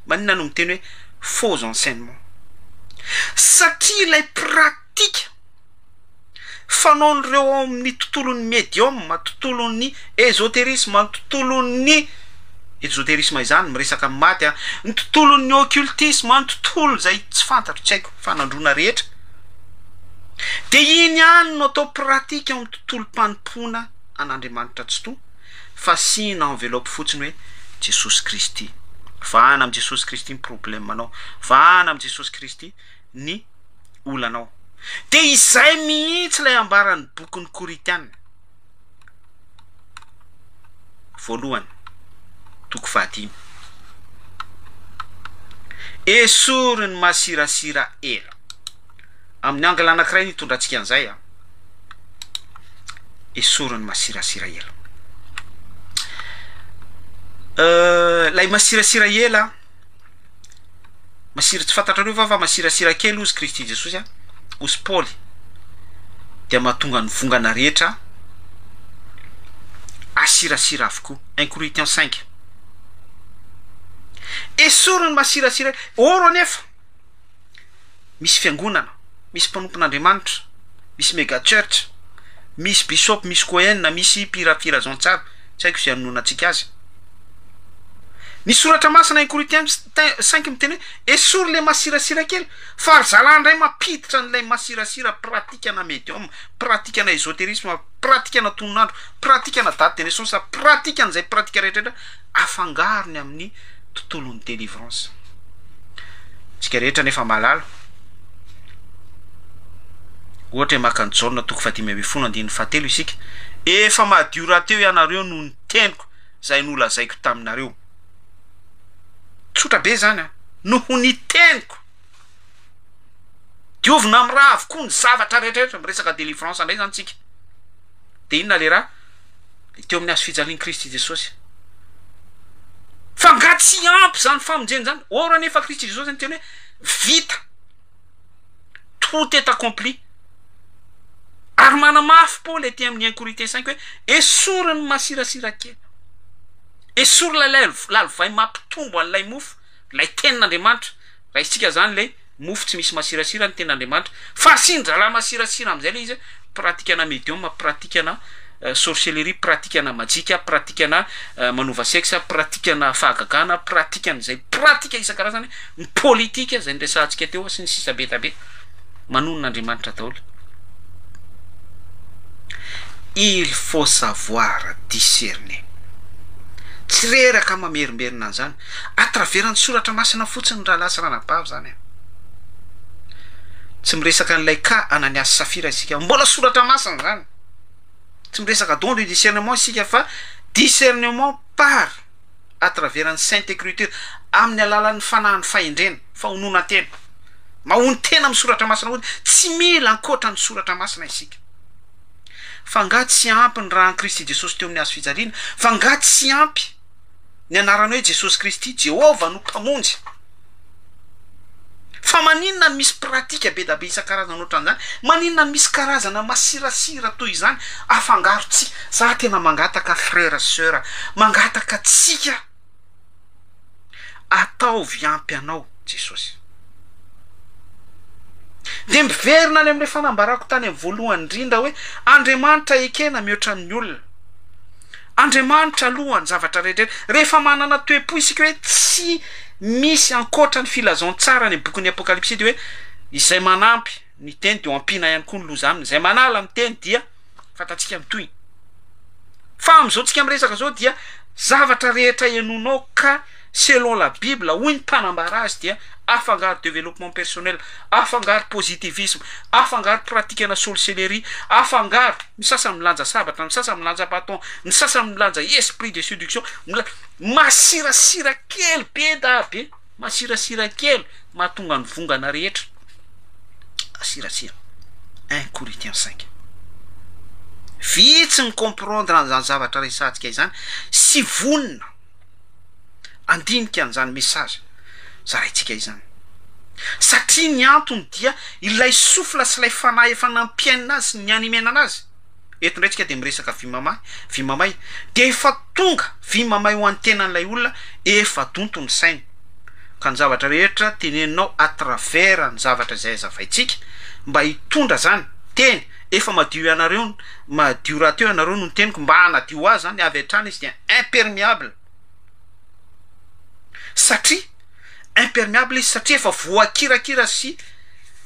Manina no miteny hoe faux enseignement. Satria ilay pratika fanaon'ireo amin'ny tontolon'ny médium, tontolon'ny ésotérisme, tontolon'ny ésotérisme izany miresaka maty, ny tontolon'ny occultisme, ny tontolo zay tsy fantatro, tsy haiko fanandrona rehetra. De iny ihany no atao pratika amin'ny tontolo mpanompoana an'Andriamanitra tsy to, fa sina enveloppe fotsiny hoe Jesosy Kristy. Vahana am' Jesosy Kristy ny problème anao, vahana am' Jesosy Kristy ny olanao. De izay mihitsy lay ambaran'ny bokin'ny Koritiana. Voalohany, toko fahatimy. Esoriny masirasira ela. Amin'ny angla anankiray nitondratsika an'izay esoriny masirasira ela. Lay masirasira ela, masira tsy fantatrareo fa masirasira kely ozy Kristy Jesosy ozy Paoly, dia mahatonga ny vongana rehetra asirasira avokoa. 1 Corinthiens 5. Esoriny masirasira oro anefa misy fiangonana, misy mpanompon'Andriamanitra, misy mega church, misy bishop, misy Cohen, misy pirapira zantsara, tsy haiko izay anonantsika azy. Ny soratra masina 1 Corinthiens 5 miteny hoe esory le masirasira kely, fa zalandray mapiditra n'ilay masirasira pratikana médium, pratikana ésotérisme, pratikana tononandro, pratikana date de naissance, pratikana zay pratika rehetra afangarony amin'ny tontolon'ny délivrance. Tsika rehetra nefa malalo. Ohatra maka ny Jauna toko 10:17 isika, efa madio rahateo ianareo no ny teniko zay nolazaiko taminareo. Tsotra be zany noho ny teniko. Diovina amin'ny raha avokoa ny zavatra rehetrarehetra miresaka délivrance indray zany tsika. De inona le raha? Teo amin'ny hazo fijalian'i Kristy Jesosy. Fa nga tsy ampy zany famonjeny zany. Ora nefa Kristy Jesosy ny teny hoe vita. Tout est accompli. Ary manamafy Paul ety amin'ny 1 Corinthiens 5 hoe esoriny masirasira kely. Esory lalovay mampitombo an'ilay mofo, lay tenin'Andriamanitra. Raha isika zany lay mofo tsy misy masirasira ny tenin'Andriamanitra. Fa sindrala masirasira am'izay le izy pratikana médium, pratikana sorcellerie, pratikana majika, pratikana manova sexe, pratikana fahagagana, pratikana zay pratika isan-karazany, ny politika zay nresantsika teo sy ny sisa betabe. Manonon'Andriamanitra daholo. Il faut savoir discerner. Tsy reraka mamerimberina an'izany à travers ny soratra masina fotsiny raha lasa ranabavy zany. Tsy miresaka n'ilay ka Ananias Safira isika, mbola soratra masina zany. Tsy miresaka don de discernement isika fa discernement par à travers ny Sainte Écriture, amin'ny alalan'ny fanahin'ny fahendrena, fahonona tena. Mahony tena amin'ny soratra masina fotsiny, tsy mila ankoatra ny soratra masina isika. Fa nga tsy ampy ny raha Kristy Jesosy teo amin'ny hazo fijaliana, fa nga tsy ampy ny anarany hoe Jesosy Kristy Jehovah no mpamonjy. Fa maninona ny misy pratika be da be isan-karazana ohatran'izany, maninona ny misy karazana masirasira toy izany afangaro tsika. Za tena mangataka frère sœur, mangataka tsika ataovy ampy anao Jesosy. De miverina any amin'ilay fanambarako tany amin'ny voalohany indrindra hoe Andriamanitra ekena mihoatra amin'ny olona, Andriamanitra alohany zavatra rehetrarehetra rehefa manana toe-po isika hoe tsy misy ankoatra ny filazantsara ny bokin'ny apokalipsy de hoe izay manampy ny teny de ampina ihany koa ny loza aminy izay manala ny teny dia fatatsika mitoy fa am'izao tsika miresaka zao dia zavatra rehetra enonao ka selon la Bible hoy ny mpanambara azy dia afangaro développement personnel, afangaro positivisme, afangaro pratikana sorcellerie, afangaro ny sasany milanja sabatra, ny sasany milanja bâton, ny sasany milanja esprit de séduction, masirasira kely be da be, masirasira kely mahatonga ny vongana rehetra. Asirasira. 1 Corinthiens 5. Vitsy ny comprendre an'izany zavatra resatsika izany sy vonina andinika an'izany message zaraitsika izany satria ny antony dia ilay sofla sy ilay fanahy efa nampiaina azy sy ny animena anazy eto ndraitsika de miresaka vy mamay de efa tonga vy mamay ho antenan'ilay olona efa donto ny sainy ka ny zavatra rehetra teneninao à travers ny zavatra izay azavaitsika mba hitondra zany teny efa madio ianareo madio raha teo ianareo no ny teniko mba hanadio azy zany avy hatrany izy dia imperméable satria imperméable izy satria efa voakirakira sy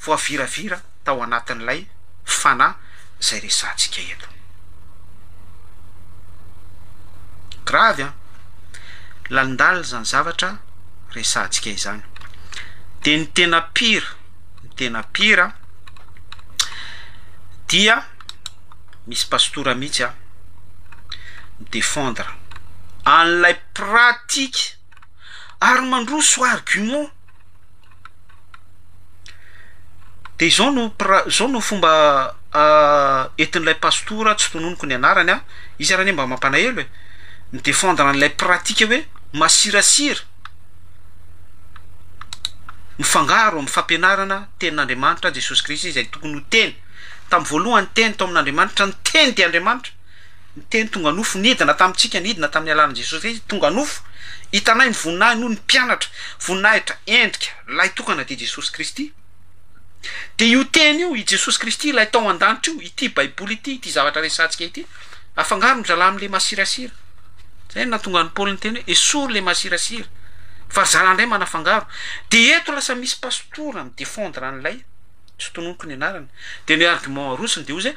voaviravira tao anatin'ilay fanahy zay resantsika eto gravy landala zany zavatra resantsika izany de ny tena pira dia misy pastora mihitsy défendre an'ilay pratique ary mandroso argument de zao no fomba etin'ilay pastora tsy tononoko ny anarany izy arany mba mampanaelo ny défendre an'ilay pratique hoe masirasira mifangaro amin'ny fampianarana tenin'Andriamanitra Jesosy Kristy izay tokony ho teny tamin'ny voalohany teny tao amin'Andriamanitra ny teny de Andriamanitra ny teny tonga nofo nidina tamintsika nidina tamin'ny alalan'i Jesosy Kristy tonga nofo hitanay ny voninahitra noho ny mpianatra voninahitra endrika lay tokana de Jesosy Kristy de io teny io i Jesosy Kristy lay tao an-danitra io ity baiboly ity zavatra resantsika ity afangaro mizala am'le masirasira zay natonga ny Paul ny teny hoe esory le masirasira fa zala ndray manafangaro de eto lasa misy pastora mi défendre an'ilay tsy tononoko ny anarany de ny argument arosiny de ozy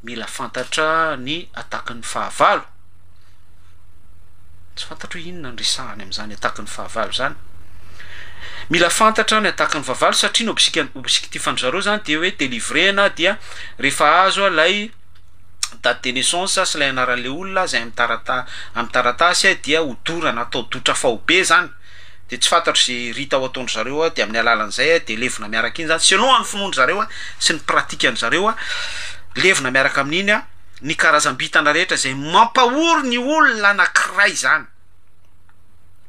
mila fantatra ny ataky ny fahavalo tsy fantatra hoe inona ny resahany am'izany ataky ny fahavalo zany mila fantatra ny ataky ny fahavalo satria ny objectif-ny zareo zany de hoe délivrena dia rehefa azo lay date de naissance sy lay anaran'le olona zay amy taratasy dia hodorana atao dotra fahobe zany de tsy fantatro ze rita ao ataondry zareo de amin'ny alalan'izay de levina miaraka iny zany selon amin'ny finoandry zareo sy ny pratikany zareo levina miaraka amin'iny ny karazam-bitana rehetra zay mampahory ny olona anankiray zany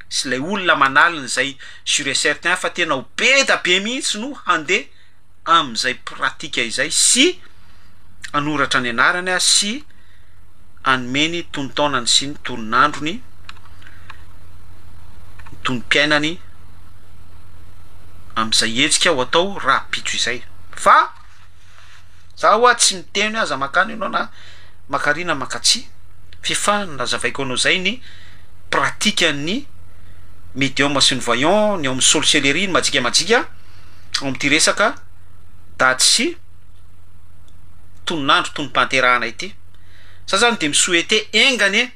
sy lay olona manaliny zay sur et certain fa tena ho be da be mihitsy no handeha am'izay pratika izay sy anoratra ny anarany sy anomeny tonontaonany sy ny toninandrony tonom-piainany am'izay etsika ho atao rapitro izay fa zaho tsy miteny aza makany ianao na makarina makatsy fefa nazavaiko anao zay ny pratika ny médium sy ny voyant ny ao amin'ny sorcellerie ny majika ao am'ty resaka daty sy toninandro tonom-panterahana ity sa zany de misouhaité engany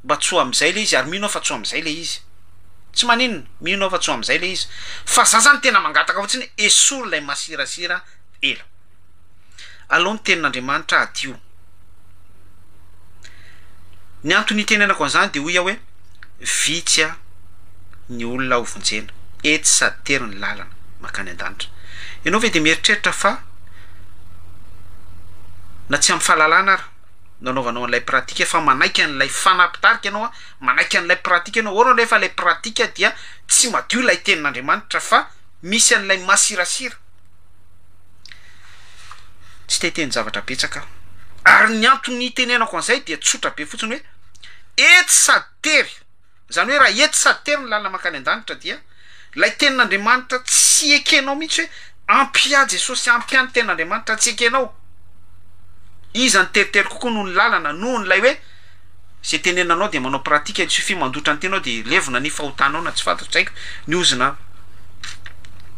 mba tsoa am'izay le izy ary mino fa tsoa am'izay le izy tsy maninona mino fa tsoa am'izay le izy fa za zany tena mangataka fotsiny esory lay masirasira ela aloha ny tenin'Andriamanitra adio ny antony tenenako an'izany de hoy hoe vitsy ny olona ho vonjena etsy sady tery ny lalana makany an-danitra ianao ve de mieritreritra fa na tsy amy fahalalana ary nanaovanao an'ilay pratika fa manaiky an'ilay fanapitarika ianao manaiky an'ilay pratika ianao oranao rehefa lay pratika dia tsy madio lay tenin'Andriamanitra fa misy an'ilay masirasira tsy teteny zavatra betsaka ary ny antony tenenako an'izay dia tsotra be fotsiny hoe etsy sady tery zany hoe raha etsy sady tery ny lalana makany an-danitra dia lay tenin'Andriamanitra tsy ekenao mihitsy hoe ampia Jesosy ampiany tenin'Andriamanitra tsy ekenao izy ny teritery kokoa noho ny lalana noho ny lay hoe zay tenenanao dia manao pratika il suffit mandotra antenao dia levona ny fahotanao na tsy fantatro tsaiko ny ozina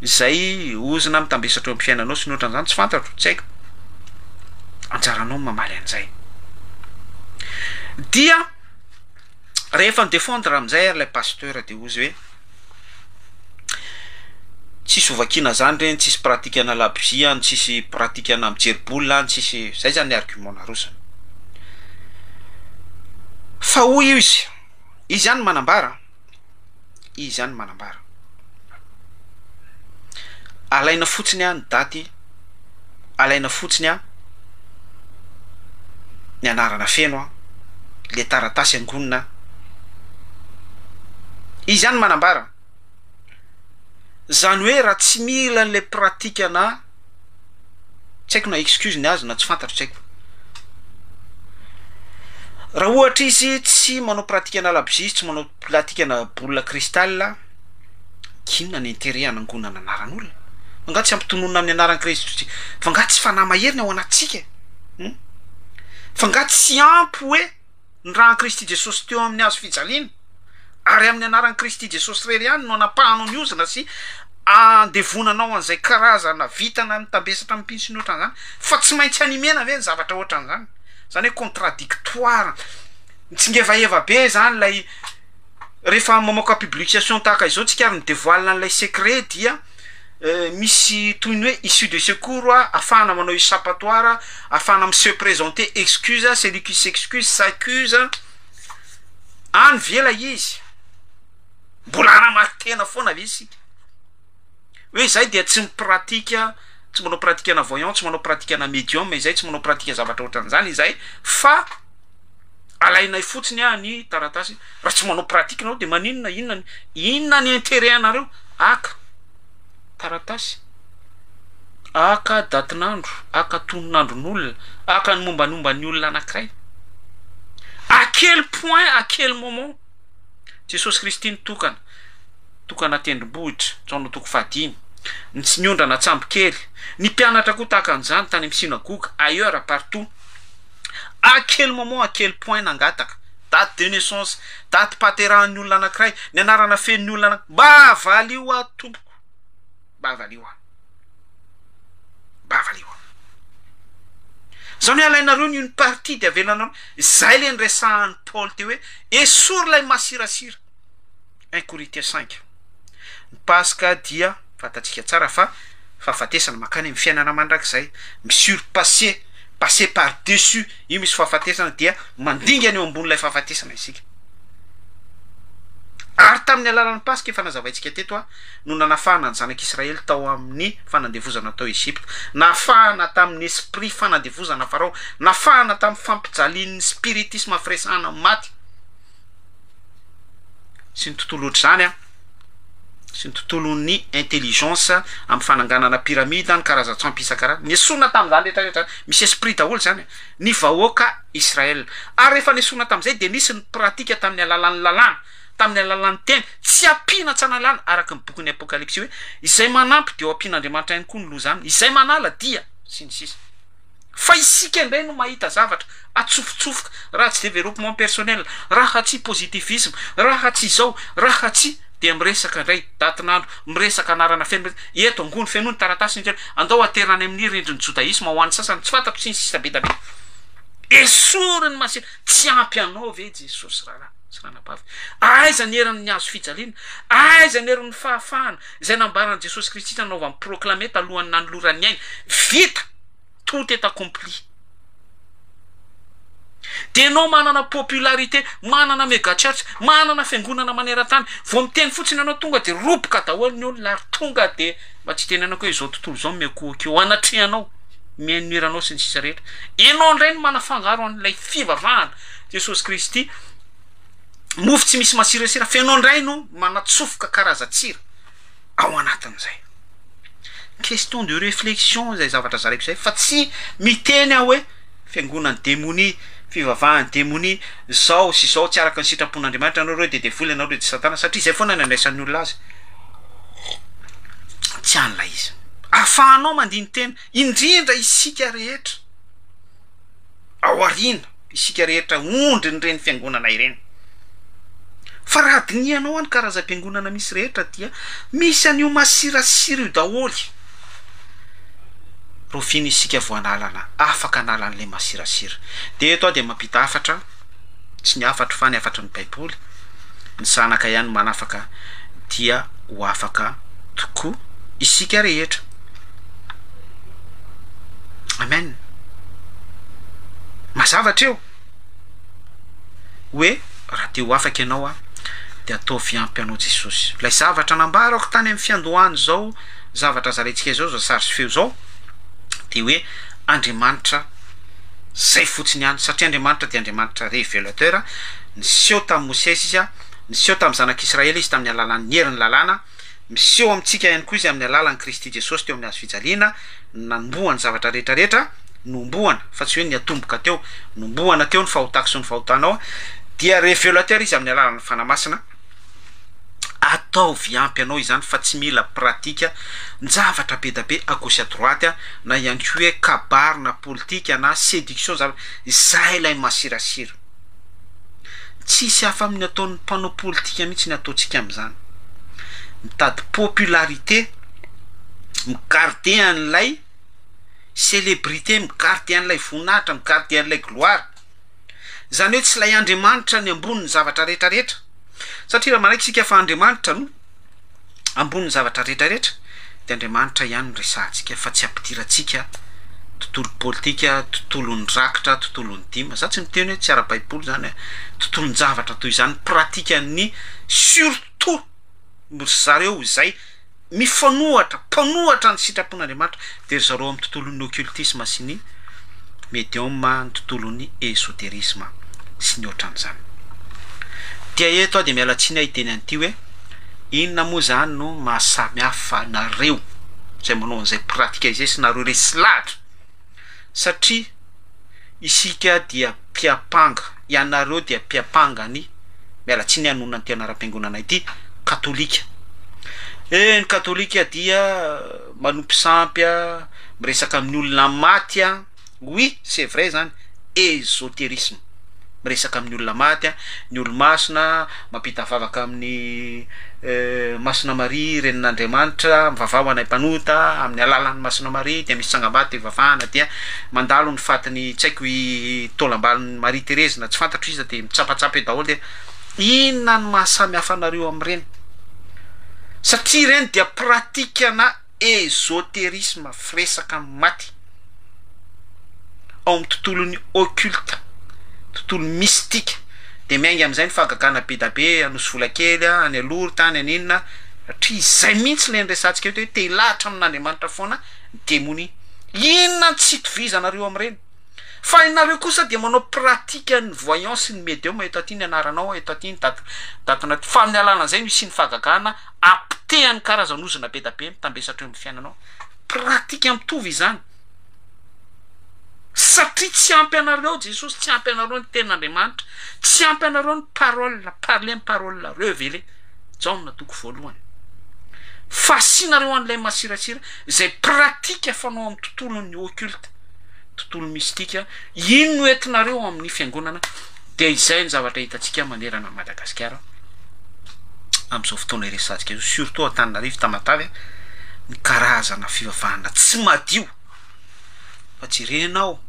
zay ozina mitambesatra eo amin'ny fiainanao sy ny ohatran'izany tsy fantatro tsy haiko anjaranao mamaly an'izay dia rehefa midefendre amin'izay ilay pasteur dia ozy hoe tsisy ovakina zany reny tsisy pratikana labozia any tsisy pratikana mijery-bolina any tsisy zay zany argument narosany fa hoy io izy zany manambara izy zany manambara alaina fotsiny a ny daty alaina fotsiny a ny anarana feno a le taratasy angonina izy zany manambara zany hoe raha tsy mila an'le pratikana tsy haiko na excuse ny azy na tsy fantatro tsy haiko raha ohatra izy tsy manao pratikana labozia tsy manao pratikana boula cristal kinona ny intérêt anangonana anaran'olona fanga tsy ampitononona amin'ny anaran'i Kristy fanga tsy fanahy maheriny ao anatsika fanga tsy ampy hoe ny rahan'i Kristy Jesosy teo amin'ny azo fijaliana ary amin'ny anaran'i Kristy Jesosy rery ihany no anapahanao ny ozina sy andevonanao an'izay karazana vitana nitambesatra amin'ny pinsy ny ohatran'izany fa tsy maintsy animena ve ny zavatra ohatran'izany zany hoe contradictoire mitsingevaeva be zany lay rehefa mamoaka publication tahaka izao tsika ary ny dévoilena an'ilay secret dia misy toy ny hoe issue de secours afahana manao échappatoire afahana se présenter excuse celui qui s'excuse s'accuse any vela izy mbola raha-matena foana ve isika hoe zay dia tsy mipratika tsy manao pratika na voyant tsy manao pratika na médium izay tsy manao pratika zavatra ohatran'izany izay fa alainay fotsiny a ny taratasy raha tsy manao pratika anao dia maninona inona ny intérêt anareo aka taratasy aka datinandro aka tononandron'olona aka ny mombanomba ny olona anankiray à quel point à quel moment Jesosy Kristy tokana tendrombohitra taona toko fahadimy ny ondrana tsambokely ny mpianatra koa tahaka an'izany tany amin'ny synagogue ailleurs partout à quel moment à quel point nangataka date de naissance date paterahan'ny olona anankiray ny anarana fen'ny olona mba valio a tompoko mba valio zany hoe alainareo ny une partie de avelanareo zay le nyresahan'ny Paul teo hoe esory lay masirasira 1 Corinthiens 5 ny Pasika dia fatatsika tsara fa fahafatesana makany amin'ny fiainana mandrakizay misurpasser passer par dessus io misy fahafatesana dia mandingana eo ambon'ilay fahafatesana isika ary tamin'ny alalan'ny Pasika efa nazavaintsika teto no nanafahana ny zanak'Israely tao amin'ny fanandevozana tao Egypte nafahana tamin'ny esprit fanandevozana farao nafahana tamin'ny fampijalian'ny spiritisme fresahana maty sy ny tontolo ohatr'izany sy ny tontolon'ny intelligence amin'ny fananganana pyramide ny karazan-tsampy isan-karazany nesona tamin'izany rehetrarehetra misy esprit daholo zany ny vahoaka Israel ary rehefa nesona tamin'izay dia nisy ny pratika tamin'ny alalan'ny lalàna tamin'ny alalan'ny teny tsy ampiana tsanalana araka ny bokin'ny apokalypsy hoe izay manampy dia ho ampian'Andriamanitra ihany koa ny loza aminy izay manala dia sy ny sisa fa isika indray no mahita zavatra atsofotsofoka raha tsy développement personnel raha tsy positivisme raha tsy izao raha tsy dia miresaka indray datinandro miresaka anarana feno eto angony fenony taratasy ny andao aterany amin'ny rendriny judaisme ho an'ny sasany tsy fantatro sy ny sisa be dabe esoriny masina tsy ampy anao ve Jesosy raha ranabavy aiza ny heriny azo fijaliana aiza ny heriny fahafahana izay nambaran'i Jesosy Kristy nanaova miproclame talohan'ny nanoloran'ny aina vita tout est accompli dia anao manana popularité manana mega church manana fiangonana maneran-tany vao miteny fotsiny anao tonga dia roboka daholo ny olona ary tonga dia mba tsy tenanako hoe izao tontolo izao miakohakeo anatrehanao miainiranao sy ny sisa rehetra ianao indray no manafangaro an'ilay fivavahana Jesosy Kristy mofo tsy misy masirasira fenao indray no manatsofoka karaza-tsira ao anatin'izay question de réflexion zay zavatra zaraiko zay fa tsy miteny aho hoe fiangonany démonie fivavahany démonie zao sy zao tsy araka ny sitrapon'Andriamanitra anao reo dia devoly anao reo dia satana satria zay foana ny andraisan'ny olona azy tsy an'ilay izy ahafahanao mandiny tena indrindra isika rehetra ao ariana isika rehetra ondriny reny fiangonana ireny fa raha dinianao any karazam-piangonana misy rehetra dia misy an'io masirasira io daholy rofiny isika voanalana afaka analan'le masirasira de eto de mampita afatra tsy ny afatra fa ny afatra ny baiboly ny sanaka ihany manafaka dia ho afaka tokoa isika rehetra amen mazavatra eo hoe raha te ho afaka ianao de atao fiampy anao Jesosy lay zavatra nambarako tany amin'ny fiandohany zao zavatra zarentsika zao zao sary sy feo zao de hoe Andriamanitra zay fotsiny ihany satria Andriamanitra dia Andriamanitra révélateur niseho tamin'ny Mosesy izy niseho tamin'ny zanak'Israely izy tamin'ny alalan'ny herin'ny lalàna miseho amintsika ihany koa izy amin'ny alalan'ny Kristy Jesosy teo amin'ny hazo fijaliana nanombohany zavatra rehetrarehetra nombohana fa tsy hoe ny atomboka teo nombohana teo ny fahotako sy ny fahotanao dia révélateur izy amin'ny alalan'ny fanamasina atao viampy anao izany fa tsy mila pratika njavatra be da be à gauche à droite na ihany koa hoe kabary na politika na séduction zay lay masirasira tsisy hafa amin'ny ataon'ny mpanao politika mihitsy ny ataontsika amin'izany mitady popularité migarde an'ilay célébrité migarde an'ilay voninahitra migarde an'ilay gloire zany hoe tsy lay Andriamanitra ny amboniny zavatra rehetrarehetra satria raha manaiky isika fa Andriamanitra no amboniny zavatra rehetrarehetra de Andriamanitra ihany no resahantsika fa tsy ampidiratsika tontolo politika tontolon'ny rakitra tontolon'ny dima za tsy miteny hoe tsy ara-baiboly zany tontolon'ny zavatra toy izany pratika ny surtout zareo izay mifanohatra mpanohatra ny sitrapon'Andriamanitra de zareo amin'ny tontolon'ny occultisme sy ny médium ny tontolon'ny ésotérisme sy ny ohatran'izany dia eto de mialatsiny ahiteny an'ity hoe inona moa zany no mahasamihafa nareo zay manao an'izay pratika izay sy nareo resy lahatra satria isika dia mpiapanga ianareo dia mpiapanga ny mialatsiny anona ny teanaram-piangonana ity katolika ny katolika dia manompo sampy miresaka amin'ny olona maty oui c'est vrai zany ésotérisme miresaka amin'ny olona maty ny olo-masina mampita vavaka amin'ny Masina Maria renin'Andriamanitra mivavao anay mpanota amin'ny alalan'ny Masina Maria dia misy tsangam-baty vavahana dia mandalo ny fatiny tsy haiko tolambalin'ny Marie Thérèse na tsy fantatro izy de mitsapatsapy daholo dia inona ny mahasamy hafa anareo amin'ireny satria ireny dia pratikana ésotérisme firesaka maty ao amin'ny tontolon'ny occulte tontolo mystique de miainga amin'izay ny fahagagana be da be anosy vola kely any alory tany aninona satria izay mihitsy le nyresantsika hoe te hilahatra amin'Andriamanitra foana ny démonie inona tsy itovizanareo amin'ireny fa inareo kosa dia manao pratika ny voyance ny médium eto aty ny anaranao eto aty ny datana fa amin'ny alalan'izay no isy ny fahagagana apitehan'ny karazan'ozina be da be mitambesatra eo amin'ny fiainanao pratika mitovy izany satria tsy ampy anareo Jesosy tsy ampy anareo ny tenin'Andriamanitra tsy ampy anareo ny parole parler amin'ny parole révélé jaona toko voalohany fa sinareo an'ilay masirasira zay pratika fanao amin'ny tontolon'ny occulte tontolo mystika ino no entinareo amin'ny fiangonana de izay ny zavatra hitantsika manerana Madagasikara amin'izao fotoana iresantsika surtout Antananarivo Tamatavy ny karazana fivavahana tsy madio fa jirenao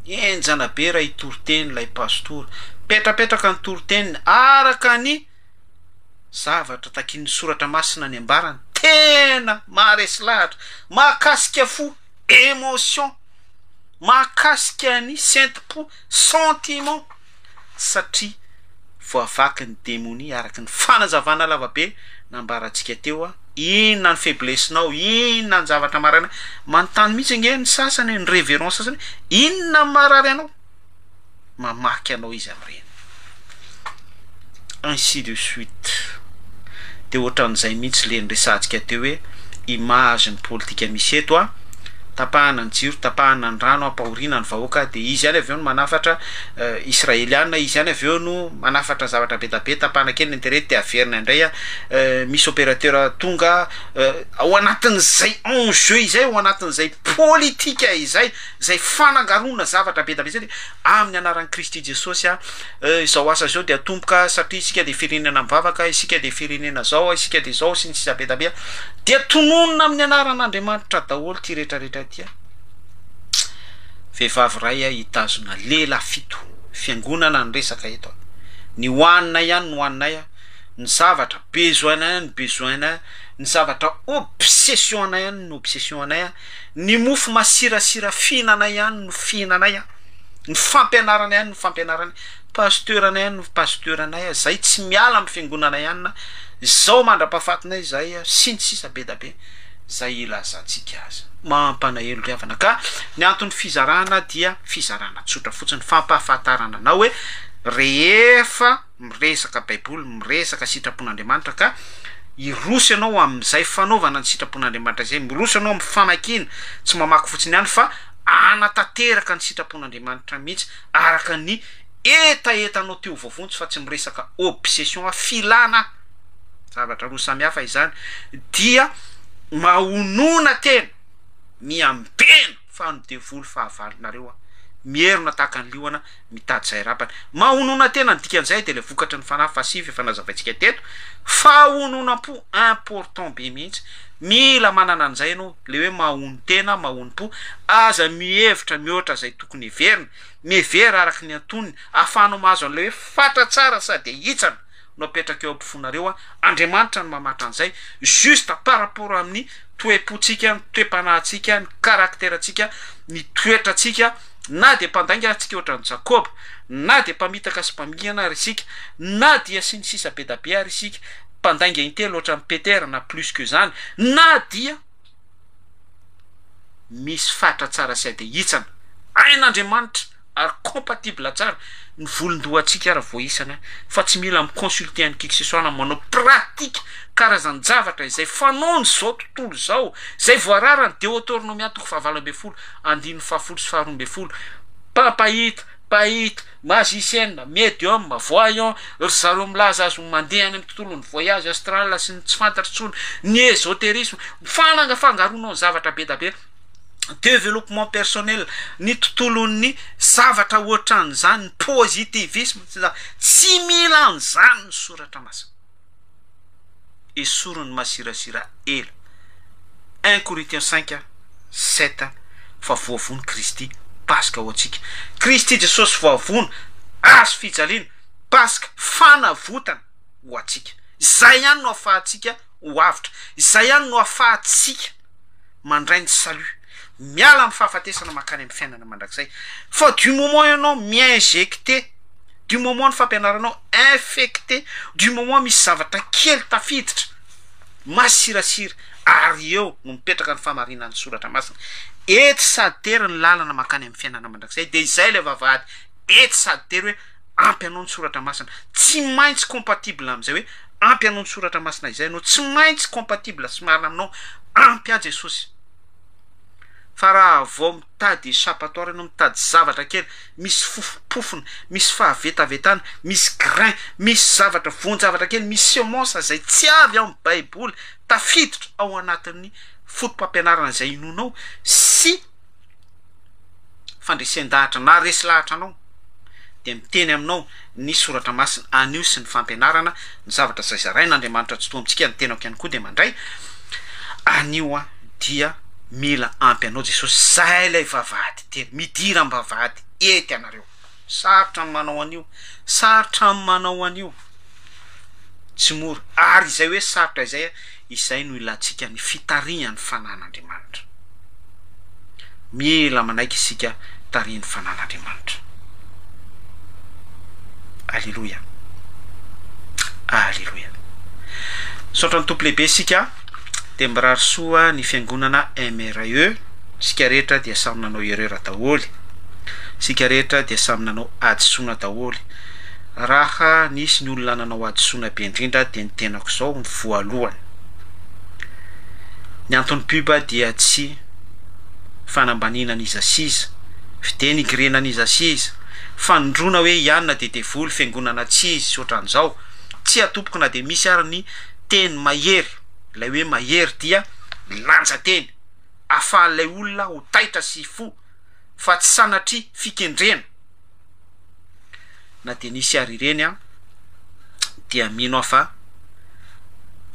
enjana be raha itoroteny lay pastor petrapetraka ny toroteny araka ny zavatra takin'ny soratra masina ny ambarany tena maharesy lahatra mahakasika fo émotion mahakasika ny sainte-po sentiment satria voavaky ny démonie araka ny fanazavana lavabe nambarantsika teo inona ny faiblessenao inona ny zavatra marana manontany mihitsy nge ny sasany ny révérence sasany inona marary anao mamaky anao izy amin'ireny ainsi de suite de ohatran'izay mihitsy le nyresantsika teo hoe image ny politika misy eto tapahana ny jiro tapahana ny rano ampahorina ny vahoaka de izy any avy eo no manafatra israeliana izy any avy eo no manafatra zavatra betabe tapahana kely ny internet de averina indray misy opérateur tonga ao anatin'izay enjeu izay ao anatin'izay politika izay zay fanangarona zavatra betabe zay amin'ny anaran'ny Kristy Jesosy izao asa zao de atomboka satria isika de firenena mivavaka isika de firenena zao isika de zao sy ny sisa betabe dia tononona amin'ny anaran'Andriamanitra daholo ty rehetrarehetra ty vehivavy ray hitazona lela fito fiangonana ny resaka eto ny hoanina ihany ny hoaninay ny zavatra besoin-nay ny besoin-nay ny zavatra obsession-nay ihany ny obsession-nay ny mofo masirasira fihinanay ihany no fihinanay ny fampianarana ihany ny fampianarana pasteurana ihany no pasteuranay zay tsy miala amin'ny fiangonana ihany zao mandra-pahafatinay zay sy ny sisa be da be zay ilazantsika azy mampalahelo ry havana ka ny antony fizarana dia fizarana tsotra fotsiny fampahafantarana na hoe rehefa miresaka baiboly miresaka sitrapon'Andriamanitra ka irosy ianao amin'izay fanaovana ny sitrapon'Andriamanitra zay mirosy ianao amin'ny famakiana tsy mamaky fotsiny ihany fa anatanteraka ny sitrapon'Andriamanitra mihitsy araka ny etaetanao teo vovontsy fa tsy miresaka obsession filana zavatra roa samihafa izany dia mahonona tena miambena fa no devolo fahavalonareo mierona tahaka ny liona mitady zay rapany mahonona tena ny dikan'izay de le vokatra ny fanahy fasivy efa nazavaintsika teto fahononam-po important be mihitsy mila manana an'izay ianao le hoe mahono tena mahonom-po aza mihevitra mihoatra zay tokony heverina mihevera araky ny antonony ahafahanao mahazo an'le hoe fatra tsara sady hitsana no apetraka eo ampifonareo Andriamanitra ny mamatra an'izay juste par rapport amin'ny toe-potsika ny toe-panahintsika ny karakteratsika ny toetratsika na de mpandainga atsika ohatran'ny Jakob na de mpamitaka sy mpamingana ary isika na dia sy ny sisa be da be ary isika mpandainga intelo ohatran'ny Petera na plus que zany na dia misy fatra tsara sy ade hitsana ain'Andriamanitra ary compatible tsara ny volondohantsika ara voaisana fa tsy mila miconsulter any kiksesoana manao pratique karazany zavatra izay fanony zao tontolo zao zay voararany Deutéronomie atoko fahavalo ambe folo andiny fahafolo sy faharoa ambe folo pahita magicienne médium voyant ry zareo milaza azo mandeha any amin'ny tontolon'ny voyage astral sy ny tsy fantatry tsony ny ésotérisme fanangafangaronao ny zavatra be da be développement personnel ny tontolon'ny zavatra ohatran'izany ny positivisme tsy mila an'izany ny soratra masina esorony masirasira ela 1 Corinthiens 5:7 fa voavony Kristy paska ho antsika Kristy Jesosy voavony azo fijaliana paska fanavotana ho antsika zay ihany no ahafahantsika ho avitra zay ihany no ahafahantsika mandray ny salut miala amin'ny fahafatesana makany amin'ny fiainana mandrakizay fa du moment ianao mi-injecté du moment ny fampianaranao infecté du moment misy zavatra kely tafiditra masirasira ary eo no mipetraka ny famarinan'ny soratra masina ety sady tery ny lalana makany amin'ny fiainana mandrakizay de izay le vavahady ety sady tery hoe ampy anao ny soratra masina tsy maintsy compatible amin'izay hoe ampy anao ny soratra masina izay anao tsy maintsy compatible sy marina aminao ampy a Jesosy fa raha vao mitady échappatoire ianao mitady zavatra kely misy fofopofona misy fahavetavetana misy grain misy zavatra voan-javatra kely misy semence zay tsy avy ao amin'ny baiboly tafiditra ao anatin'ny fotom-pampianarana zay inonao sy fandresen-dahatra na resy lahatra anao de miteny aminao ny soratra masina anio sy ny fampianarana ny zavatra zay zarain'Andriamanitra tsy toa amintsika ny tenako ihany koa de mandray anio dia mila ampy anao Jesosy zay lay vavahady teny midira amin'ny vavahady ety anareo sarotra amin'ny manao anio sarotra amin'ny manao anio tsy mora ary izay hoe sarotra izay no ilantsika ny fitarihan'ny fanan'Andriamanitra mila manaiky isika tarihan'ny fanan'Andriamanitra alleluia alleluia sotra ny tompo lehibe isika de mirary soa ny fiangonana MRE sika rehetra dia samy nanao erreur daholy sika rehetra dia samy nanao adisoana daholy raha nisy ny olona nanao adisoana be indrindra de ny tenako zao ny voalohany ny antony puba dia tsy fanambaninan'iza siza, fidenigirenan'iza siza, fanondrona hoe ianona de devoly fiangonana tsy izy ohatran'izao, tsy atompoky na de misy ary ny teny mahery, lay hoe mahery dia lanja teny ahafahan'ilay olona ho taitra sy fo fa tsy sanatry fikendrena. Na de nisy ary ireny a dia mino afa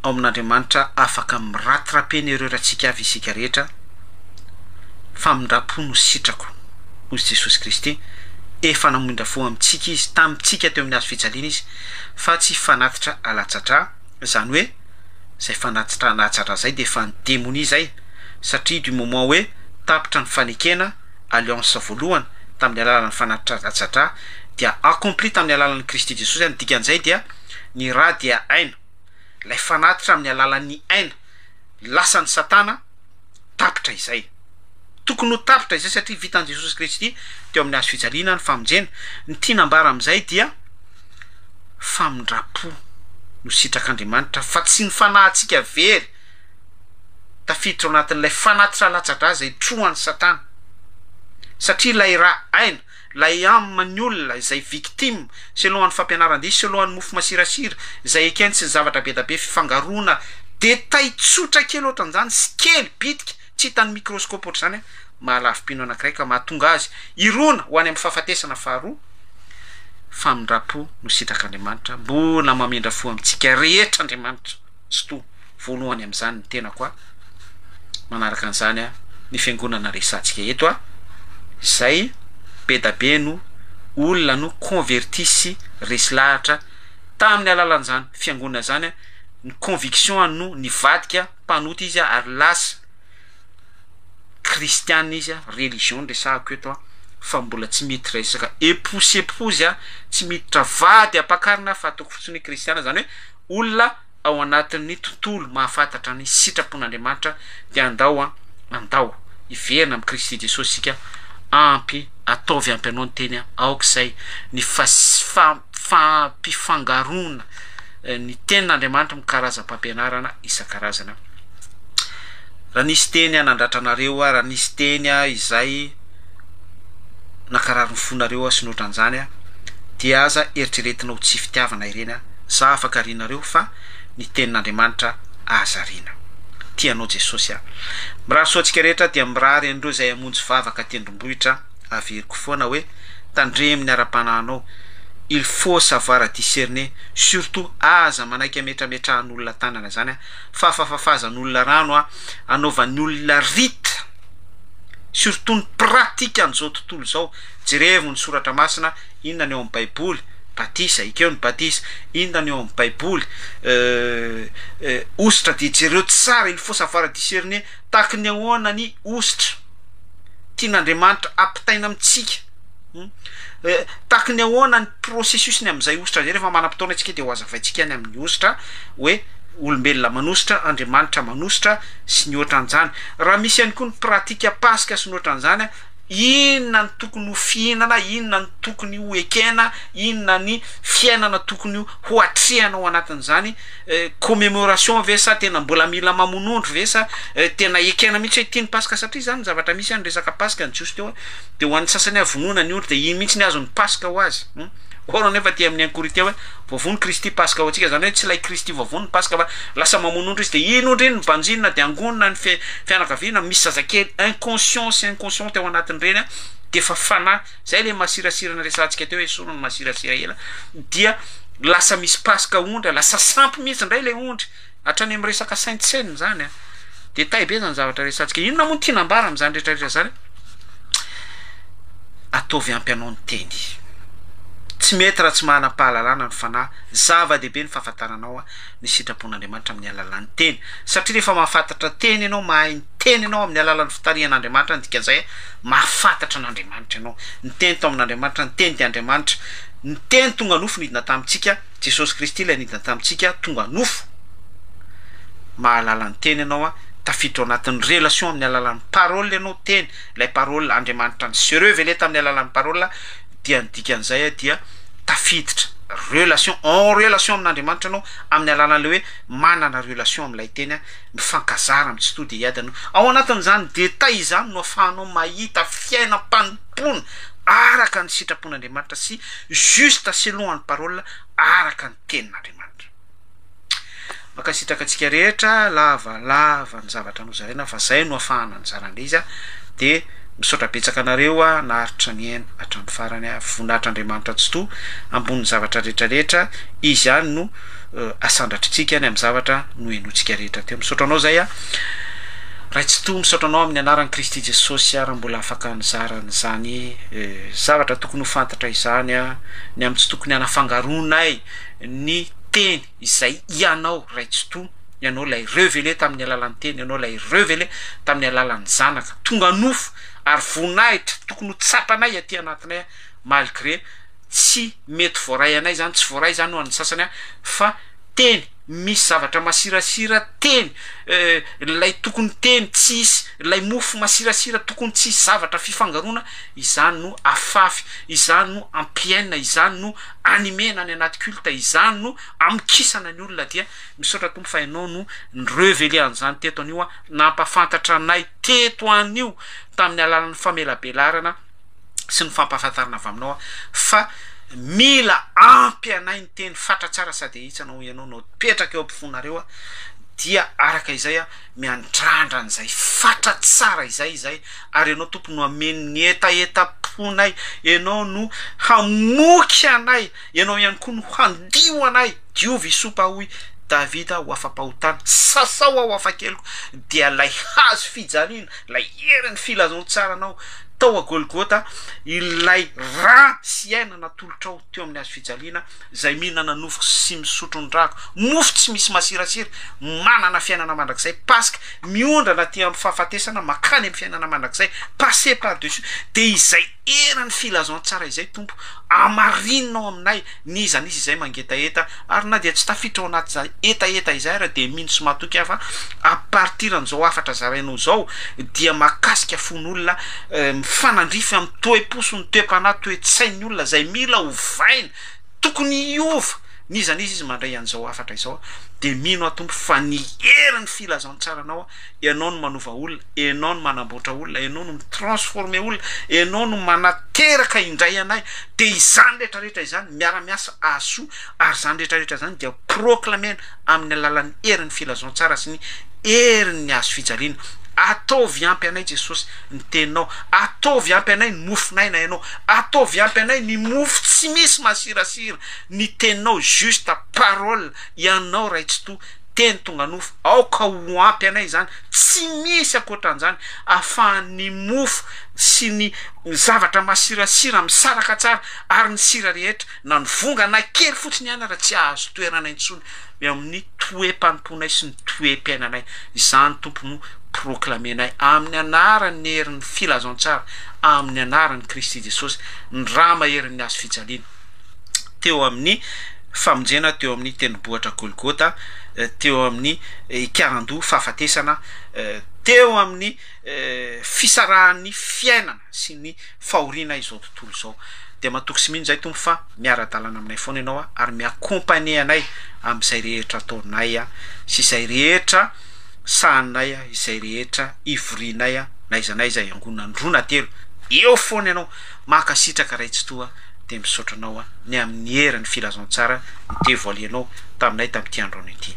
ao amin'Andriamanitra afaka miratirapeny ireo ratsika avy isika rehetra, famindrapo no sitrako hozy Jesosy Kristy efa namondra fo amintsika izy tamitsika teo amin'ny hazo fijaliana izy fa tsy fanatitra alatsatra, zany hoe zay fanatitra alatsatra zay de efa ny démonie zay, satria du moment hoe tapitra ny fanekena alliance voalohany tamin'ny alalan'ny fanatitra alatsatra dia accompli tamin'ny alalan'ny Kristy Jesosy, ny dikan'izay dia ny raha dia aina, lay fanatitra amin'ny alalan'ny aina lasa ny satana tapitra izay, tokony ho tapitra izay satria vitan'i Jesosy Kristy teo amin'ny hazo fijaliana ny famonjena. Ny tinambara amin'izay dia famindrapo no sitrak'Andriamanitra fa tsy ny fanahintsika very tafiditra ao anatin'ilay fanatitra latsatra zay trohan'ny satana, satria lay raha aina, lay amin'ny olona izay victime selohan'ny fampianaran-diso, selohan'ny mofo masirasira izay ekeny sy zavatra be da be fifangarona détail tsotra kely ohatran'izany sy kely bitika tsy hitan'ny microscope ohatr'izany mahalavim-pino anankiray ka mahatonga azy irona ho any amin'ny fahafatesana faharoa. Famindrapo no sitrak'Andriamanitra, mbola mamindra fo amintsika rehetra Andriamanitra sy to voalohany amin'izany ny tena koa. Manaraka an'izany a ny fiangonana resantsika eto a zay be da be no olona no convertisy resy lahatra tamin'ny alalan'izany fiangonana zany a, ny conviction no nivadika mpanota izy ary lasa kristianina izy a, religion resahako eto a, fa mbola tsy miditra resaka épouse a, tsy miditra vady ampakarina fa atoko fotsiny kristiana, zany hoe olona ao anatin'ny tontolo mahafantatra ny sitrapon'Andriamanitra dia andao iverina amin'ny Kristy Jesosy sika ampy ataovy ampy anao ny teny aok'izay ny fampifangarona ny tenin'Andriamanitra mikarazam-pampianarana isan-karazana. Raha nisy teny nandratra-nareo raha nisy teny izay nakarary ny fonareo sy nohatran'izany dia aza eritreretinao tsy fitiavana ireny za afaka rianareo fa ny tenin'Andriamanitra aza rina. Tianao Jesosy mirary soatsika rehetra dia mirary andreo zay amonjy vavaka tendrombohitra averiko foana hoe tandreminy ara-panahinao, il faut savoir discerner, surtout aza manaiky ametrametrahan'olona tanana zany fa fafafazan'olona rano anaovan'ny olona rita, surtout ny pratika an'izao tontolo zao. Jerevy ny soratra masina, inona ny eo amin'ny baiboly, batisa ikeo ny batisa, inona ny eo amin'ny baiboly ositra de jereo tsara, il faut savoir discerner tahaky ny ahoana ny ositra tian'Andriamanitra ampitaina amitsika, tahaky ny ahoana ny processus ny am'izay ositra zay rehefa manam-potoana atsika de ho azavaitsika any amin'ny ositra hoe olombelona manositra, Andriamanitra manositra sy ny ohatran'izany. Raha misy ihany koa ny pratika pasika sy ny ohatran'izany, inona ny tokony ho fihinana, inona ny tokony ho ekena, inona ny fiainana tokony ho atrehana ao anatin'izany, commémoration ve sa tena mbola mila mamonondro ve sa tena ekena mihitsy hoe tiany pasika, satria zany zavatra misy any resaka pasika ny jiosy teo de ho an'ny sasany avonona ny ondro de iny mihitsy ny azony pasika ho azy. Ora nefa ty amin'ny ankority hoe voavony Kristy pasika ho atsika, zany hoe tsy lay Kristy voavony pasika fa lasa mamonondro izy de ino ndreny ny banjinina de angonina ny fianakaviana, misy zazakely inconscience teo anatin'ny reny de efa fanahy zay le masirasirana resantsika teo hoe sono ny masirasira ela dia lasa misy pasika ondry, lasa sampy mihitsy ndray le ondry hatrany amin'ny resaka sainte-seine zany de tay be zany zavatra resantsika. Inona moa ny tinambara amin'izany rehetrarehetra zany, ataovy ampy anao ny teny, tsy mety raha tsy manam-pahalalana ny fanahy, zava-dehibe ny fahafantaranao ny sitrapon'Andriamanitra amin'ny alalan'ny teny, satria rehefa mahafantatra teny ianao, mahay ny teny ianao amin'ny alalan'ny fitarihan'Andriamanitra, ny dikan'izay mahafantatra n'Andriamanitra ianao, ny teny tao amin'Andriamanitra, ny teny de Andriamanitra, ny teny tonga nofo nidina tamitsika, Jesosy Kristy ilay nidina tamitsika tonga nofo. Mahalala ny teny ianao tafiditra anatin'ny relation amin'ny alalan'ny parole ianao teny, ilay parole Andriamanitra ny se révélé tamin'ny alalan'ny parole dia ny dikan'izay dia tafiditra relation en relation amin'Andriamanitra anao amin'ny alalan'le hoe manana relation amin'ilay teny mifankazara amin'ny tsy to de hiady anao ao anatin'izany détail izany no ahafahanao mahita fiainam-panompona araka ny sitrapon'Andriamanitra sy juste selon ny parole araka ny tenin'Andriamanitra. Makasitraka antsika rehetra lavalava ny zavatra nozaraina fa zay no ahafahana anjarandre izy de misaotra betsaka anareo naharitra ny aina hatramin'ny farany voninahitra Andriamanitra tsy to ambony zavatra rehetrarehetra izy ihany no asandratritsika ny amin'ny zavatra no enotsika rehetra teo. Misaotra anao zay raha tsy to misaotra anao amin'ny anaran'i Kristy Jesosy raha mbola afaka anjarany zany zavatra tokony ho fantatra izany ny amin'ny tsy tokony hanafangaronay ny teny izay ianao raha tsy to ianao lay révélé tamin'ny alalan'ny teny ianao lay révélé tamin'ny alalan'ny zanaka tonga nofo ary voninahitra tokony ho tsapanay aty anatinay malgré tsy mety voaray anay zany tsy voaray zany ho an'ny sasany fa teny misy zavatra masirasira teny lay tokony teny tsisy lay mofo masirasira tokony tsisy zavatra fifangarona izany no afafy izany no ampiaina izany no animena any anaty culte izany no amikisana ny olona dia misaotra tompo fa ianao no révélé an'izany teto anio nampafantatra anay teto anio tamin'ny alalan'ny famelabelarana sy ny fampahafantarana avy aminao fa mila ampy anay ny teny fatra tsara sady hitsanao ianao no petraka eo ampifonareo dia araka izay miandrandra an'izay fatra tsara izay ary ianao tompo no ameny ny etaetaponay ianao no hamoky anay ianao ihany koa no handio anay diovy isopa hoy Davida ho afa-pahotana sasao ao afa-keliko dia lay hazo fijaliana lay herin'ny filazon tsara anao tao a Golgota ilay ra sy ainana tolotrao teo amin'ny hazo fijaliana zay mihinana nofo sy misotro ny drako mofo tsy misy masirasira manana fiainana mandrakizay paske miondrana ty amin'ny fahafatesana makany amin'ny fiainana mandrakizay passé par dessus de izay erany filazon tsara izay tompo amarinao aminay niza nisy izay mangetaeta ary na dia tsy tafiditra ao anaty zay etaeta izay ara de mino sy matoky afa a partir an'izao afatra zarainao zao dia makasika fon'olona mifanandrify amin'ny toe-poso ny toe-panahy toe-tsain'ny olona zay mila hovaina tokony iova niza nisy izy mandray an'izao afatra izao de mino atompo fa ny herin'ny filazon tsara anao ianao no manova olona ianao no manamboatra olona ianao no mitransforme olona ianao no manateraka indray anay de izany rehetrarehetra izany miara-miasa aso ary zany rehetrarehetra zany dia proclamena amin'ny alalan'ny herin'ny filazon tsara sy ny herin'ny hazo fijaliana ataovy ampy anay Jesosy ny teninao ataovy ampy anay ny mofonay na ianao ataovy ampy anay ny mofo tsy misy masirasira ny teninao juste parole ianao ray tsy to teny tonga nofo aoka ho ampy anay zany tsy misy akoatran'izany ahafahan'ny mofo sy ny zavatra masirasira misaraka tsara ary ny sira rehetra na ny vongana kely fotsiny ihany raha tsy ahazo toerana intsony amin'ny toe-panomponay sy ny toe-piainanay izany tompo no proclamenay amin'ny anaran'ny herin'ny filazon tsara amin'ny anaran'ny Kristy Jesosy ny raha maherin'ny hazo fijaliana teo amin'ny famonjena teo amin'ny tenibohatra Golgota teo amin'ny ikarandoha fahafatesana teo amin'ny fisarahan'ny fiainana sy ny fahoriana izao tontolo izao de matoky sy mino zay tompo fa miara-dalana aminay foana ianao ary miakompane anay amin'izay rehetra ataonay sy izay rehetra sahanay izay rehetra ivorianay na izanay zay angonina androna telo eo foana ianao makasitraka ray tsy toa de misaotra anao ny amin'ny herin'ny filazon tsara tevoalianao taminay tamin'ity androany ity.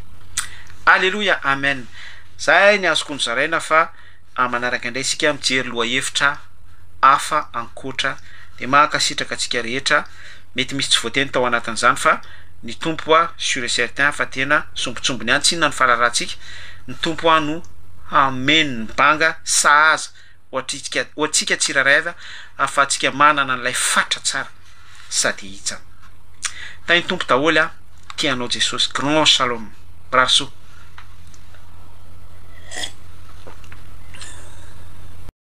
Alleluia, amen. Zay ny azoko nozaraina fa manaraka indray isika mijery loha hevitra hafa ankoatra de makasitraka atsika rehetra mety misy tsy voateny tao anatin'izany fa ny tompo sur et certain fa tena sombotsombony ihany tsy inona ny fahalalàntsika ny tompo no hameny ny banga sahaza ohatsika tsiraray ahafahantsika manana n'ilay fatra tsara sady hitsana tany tompo daholo tianao Jesosy. Grand shalom. Braço.